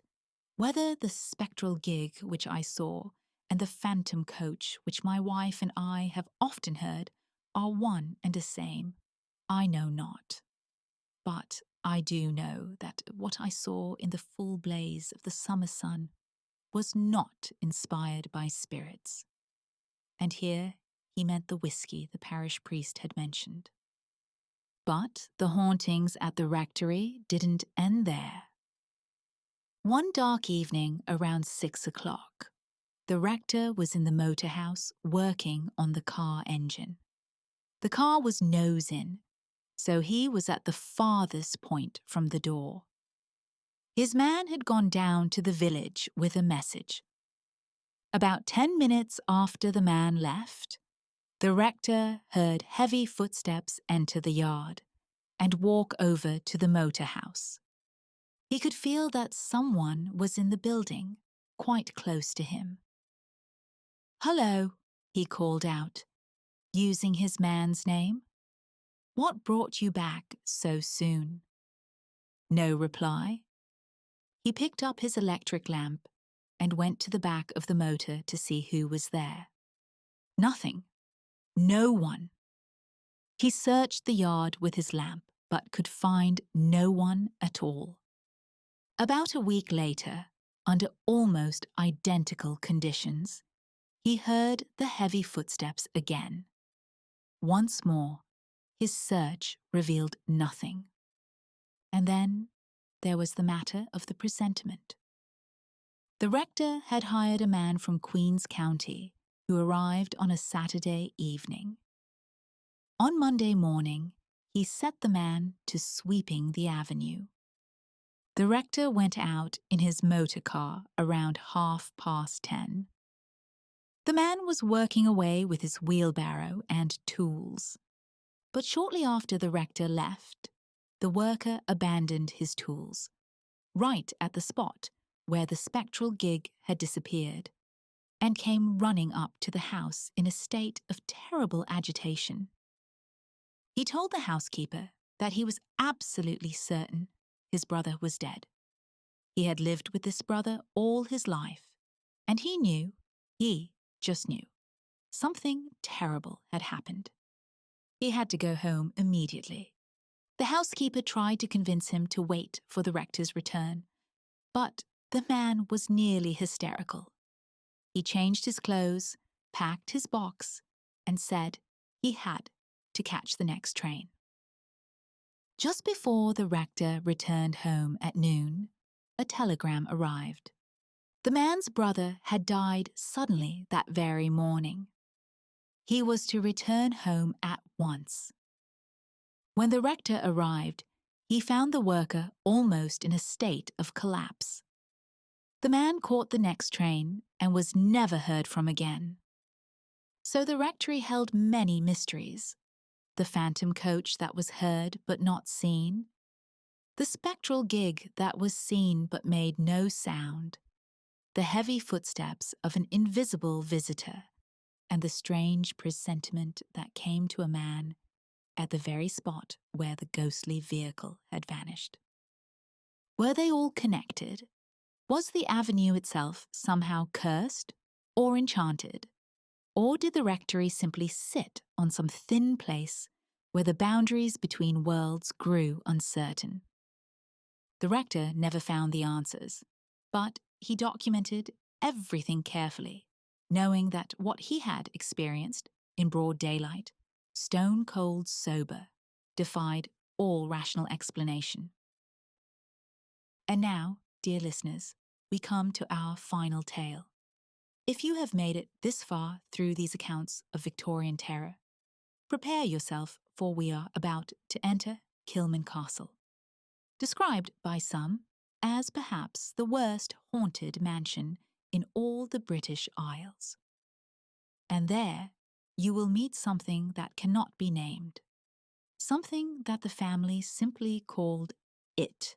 "Whether the spectral gig which I saw and the phantom coach which my wife and I have often heard are one and the same, I know not. But I do know that what I saw in the full blaze of the summer sun was not inspired by spirits." And here he meant the whiskey the parish priest had mentioned. But the hauntings at the rectory didn't end there. One dark evening around 6 o'clock, the rector was in the motor house working on the car engine. The car was nose in, so he was at the farthest point from the door. His man had gone down to the village with a message. About 10 minutes after the man left, the rector heard heavy footsteps enter the yard and walk over to the motor house. He could feel that someone was in the building, quite close to him. "Hello," he called out, using his man's name. "What brought you back so soon?" No reply. He picked up his electric lamp and went to the back of the motor to see who was there. Nothing. No one. He searched the yard with his lamp, but could find no one at all. About a week later, under almost identical conditions, he heard the heavy footsteps again. Once more, his search revealed nothing. And then there was the matter of the presentiment. The rector had hired a man from Queen's County who arrived on a Saturday evening. On Monday morning, he set the man to sweeping the avenue. The rector went out in his motor car around 10:30. The man was working away with his wheelbarrow and tools. But shortly after the rector left, the worker abandoned his tools, right at the spot where the spectral gig had disappeared, and came running up to the house in a state of terrible agitation. He told the housekeeper that he was absolutely certain his brother was dead. He had lived with this brother all his life, and he just knew, something terrible had happened. He had to go home immediately. The housekeeper tried to convince him to wait for the rector's return, but the man was nearly hysterical. He changed his clothes, packed his box, and said he had to catch the next train. Just before the rector returned home at noon, a telegram arrived. The man's brother had died suddenly that very morning. He was to return home at once. When the rector arrived, he found the worker almost in a state of collapse. The man caught the next train and was never heard from again. So the rectory held many mysteries. The phantom coach that was heard but not seen, the spectral gig that was seen but made no sound, the heavy footsteps of an invisible visitor, and the strange presentiment that came to a man at the very spot where the ghostly vehicle had vanished. Were they all connected? Was the avenue itself somehow cursed or enchanted? Or did the rectory simply sit on some thin place where the boundaries between worlds grew uncertain? The rector never found the answers, but he documented everything carefully, knowing that what he had experienced in broad daylight, stone-cold sober, defied all rational explanation. And now, dear listeners, we come to our final tale. If you have made it this far through these accounts of Victorian terror, prepare yourself, for we are about to enter Kilman Castle, described by some as perhaps the worst haunted mansion in all the British Isles. And there you will meet something that cannot be named, something that the family simply called it.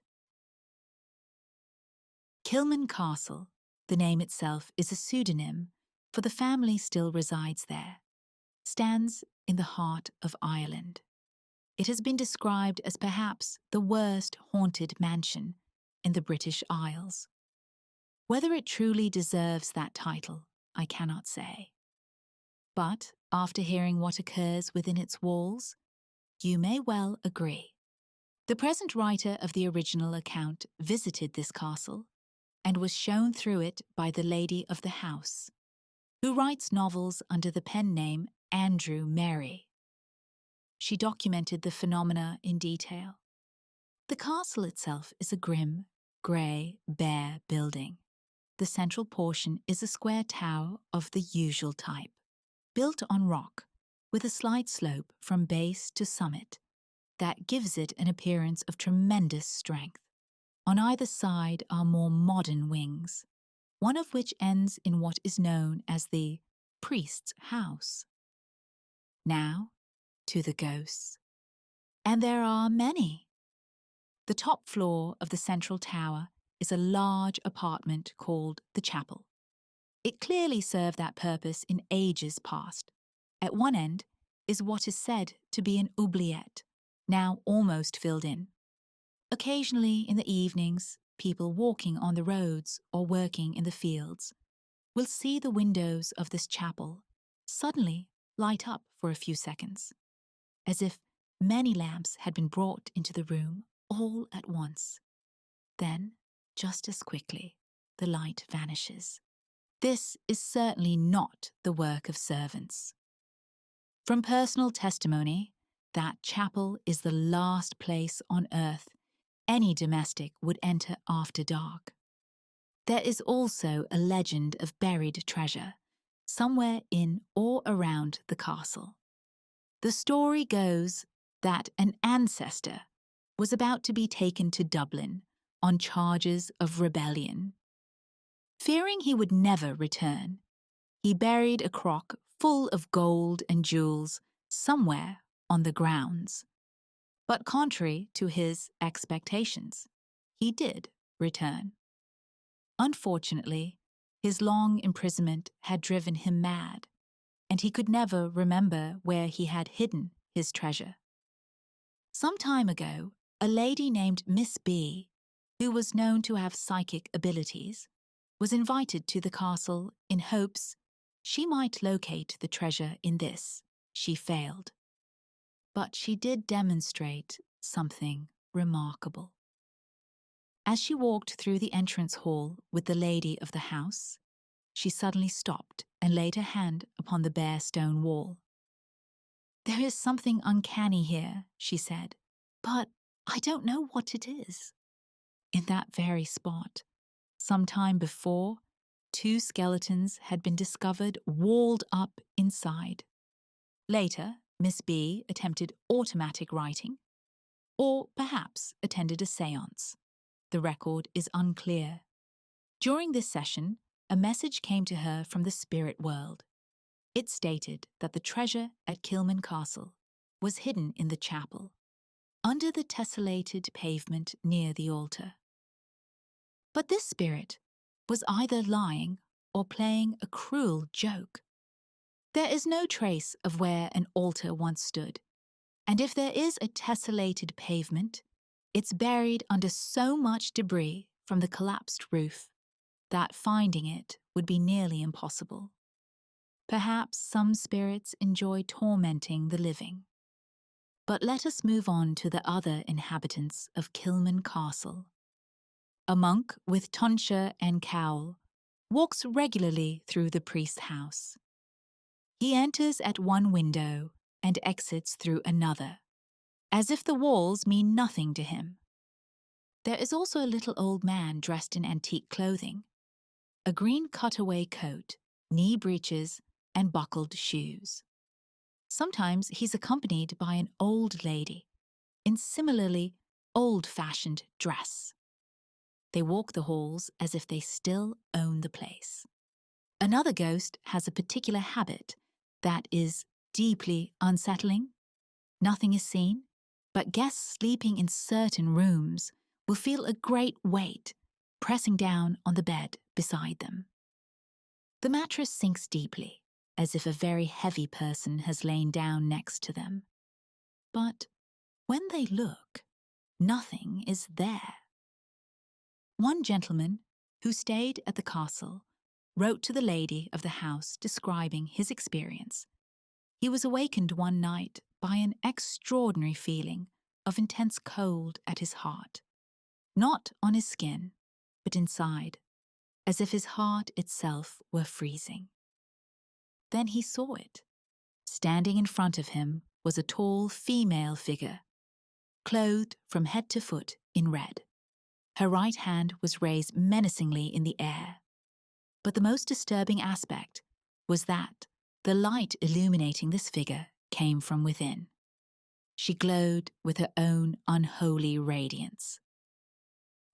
Kilman Castle, the name itself is a pseudonym, for the family still resides there, stands in the heart of Ireland. It has been described as perhaps the worst haunted mansion in the British Isles. Whether it truly deserves that title, I cannot say. But after hearing what occurs within its walls, you may well agree. The present writer of the original account visited this castle and was shown through it by the lady of the house, who writes novels under the pen name Andrew Mary. She documented the phenomena in detail. The castle itself is a grim, grey, bare building. The central portion is a square tower of the usual type, built on rock, with a slight slope from base to summit that gives it an appearance of tremendous strength. On either side are more modern wings, one of which ends in what is known as the priest's house. Now, to the ghosts. And there are many. The top floor of the central tower is a large apartment called the chapel. It clearly served that purpose in ages past. At one end is what is said to be an oubliette, now almost filled in. Occasionally in the evenings, people walking on the roads or working in the fields will see the windows of this chapel suddenly light up for a few seconds, as if many lamps had been brought into the room all at once. Then, just as quickly, the light vanishes. This is certainly not the work of servants. From personal testimony, that chapel is the last place on earth any domestic would enter after dark. There is also a legend of buried treasure, somewhere in or around the castle. The story goes that an ancestor was about to be taken to Dublin on charges of rebellion. Fearing he would never return, he buried a crock full of gold and jewels somewhere on the grounds. But contrary to his expectations, he did return. Unfortunately, his long imprisonment had driven him mad, and he could never remember where he had hidden his treasure. Some time ago, a lady named Miss B, who was known to have psychic abilities, was invited to the castle in hopes she might locate the treasure in this. She failed. But she did demonstrate something remarkable. As she walked through the entrance hall with the lady of the house, she suddenly stopped and laid her hand upon the bare stone wall. "There is something uncanny here," she said, "but I don't know what it is." In that very spot, some time before, 2 skeletons had been discovered walled up inside. Later, Miss B attempted automatic writing, or perhaps attended a séance. The record is unclear. During this session, a message came to her from the spirit world. It stated that the treasure at Kilman Castle was hidden in the chapel, under the tessellated pavement near the altar. But this spirit was either lying or playing a cruel joke. There is no trace of where an altar once stood, and if there is a tessellated pavement, it's buried under so much debris from the collapsed roof that finding it would be nearly impossible. Perhaps some spirits enjoy tormenting the living. But let us move on to the other inhabitants of Kilman Castle. A monk with tonsure and cowl walks regularly through the priest's house. He enters at one window and exits through another, as if the walls mean nothing to him. There is also a little old man dressed in antique clothing, a green cutaway coat, knee breeches, and buckled shoes. Sometimes he's accompanied by an old lady in similarly old-fashioned dress. They walk the halls as if they still own the place. Another ghost has a particular habit that is deeply unsettling. Nothing is seen, but guests sleeping in certain rooms will feel a great weight pressing down on the bed beside them. The mattress sinks deeply, as if a very heavy person has lain down next to them. But when they look, nothing is there. One gentleman who stayed at the castle wrote to the lady of the house describing his experience. He was awakened one night by an extraordinary feeling of intense cold at his heart, not on his skin, but inside, as if his heart itself were freezing. Then he saw it. Standing in front of him was a tall female figure, clothed from head to foot in red. Her right hand was raised menacingly in the air. But the most disturbing aspect was that the light illuminating this figure came from within. She glowed with her own unholy radiance.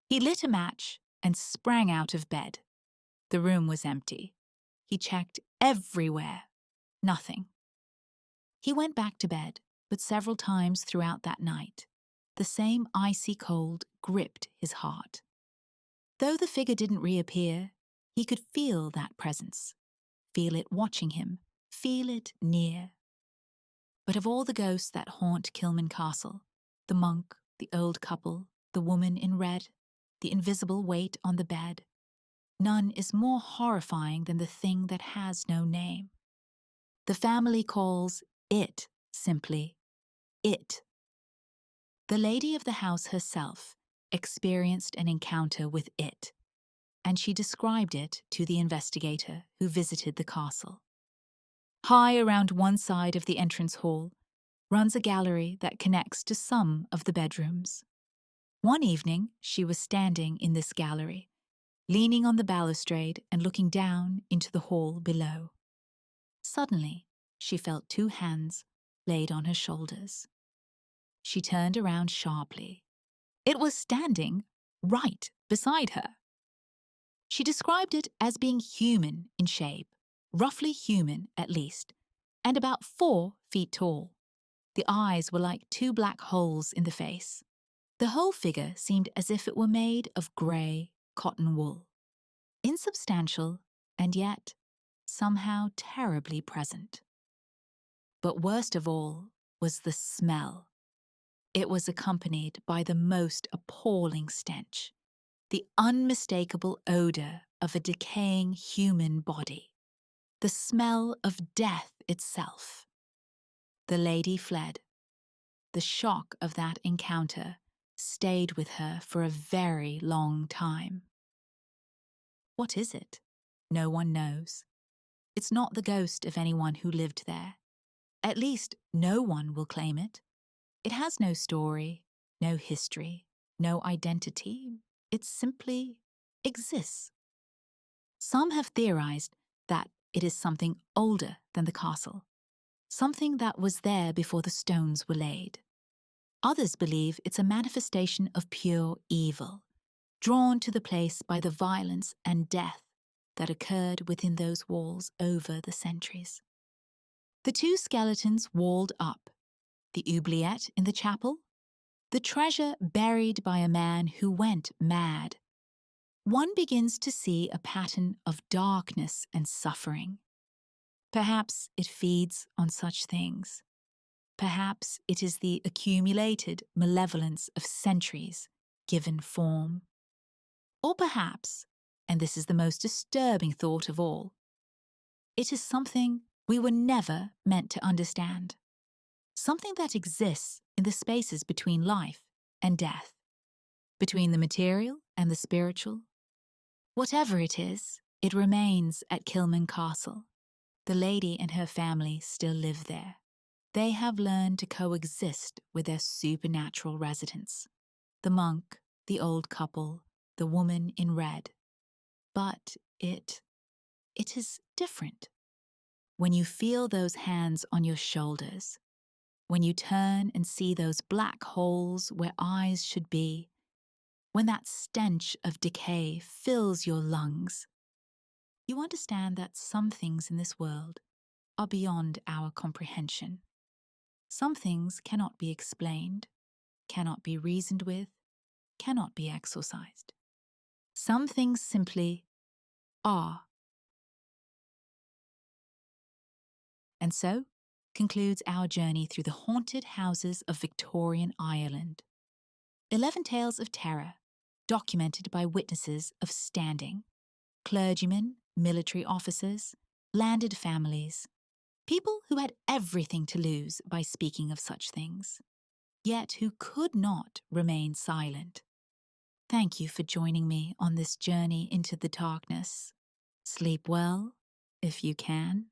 He lit a match and sprang out of bed. The room was empty. He checked everywhere. Nothing. He went back to bed, but several times throughout that night, the same icy cold gripped his heart. Though the figure didn't reappear, he could feel that presence, feel it watching him, feel it near. But of all the ghosts that haunt Kilman Castle, the monk, the old couple, the woman in red, the invisible weight on the bed, none is more horrifying than the thing that has no name. The family calls it simply it. The lady of the house herself experienced an encounter with it, and she described it to the investigator who visited the castle. High around one side of the entrance hall runs a gallery that connects to some of the bedrooms. One evening, she was standing in this gallery, leaning on the balustrade and looking down into the hall below. Suddenly, she felt two hands laid on her shoulders. She turned around sharply. It was standing right beside her. She described it as being human in shape, roughly human at least, and about 4 feet tall. The eyes were like two black holes in the face. The whole figure seemed as if it were made of grey cotton wool, insubstantial and yet somehow terribly present. But worst of all was the smell. It was accompanied by the most appalling stench, the unmistakable odour of a decaying human body, the smell of death itself. The lady fled. The shock of that encounter stayed with her for a very long time. What is it? No one knows. It's not the ghost of anyone who lived there. At least, no one will claim it. It has no story, no history, no identity. It simply exists. Some have theorized that it is something older than the castle, something that was there before the stones were laid. Others believe it's a manifestation of pure evil, drawn to the place by the violence and death that occurred within those walls over the centuries. The two skeletons walled up, the oubliette in the chapel, the treasure buried by a man who went mad. One begins to see a pattern of darkness and suffering. Perhaps it feeds on such things. Perhaps it is the accumulated malevolence of centuries given form. Or perhaps, and this is the most disturbing thought of all, it is something we were never meant to understand. Something that exists in the spaces between life and death, between the material and the spiritual. Whatever it is, it remains at Kilman Castle. The lady and her family still live there. They have learned to coexist with their supernatural residents. The monk, the old couple, the woman in red. But it is different. When you feel those hands on your shoulders, when you turn and see those black holes where eyes should be, when that stench of decay fills your lungs, you understand that some things in this world are beyond our comprehension. Some things cannot be explained, cannot be reasoned with, cannot be exorcised. Some things simply are. And so concludes our journey through the haunted houses of Victorian Ireland. 11 tales of terror, documented by witnesses of standing, clergymen, military officers, landed families, people who had everything to lose by speaking of such things, yet who could not remain silent. Thank you for joining me on this journey into the darkness. Sleep well, if you can.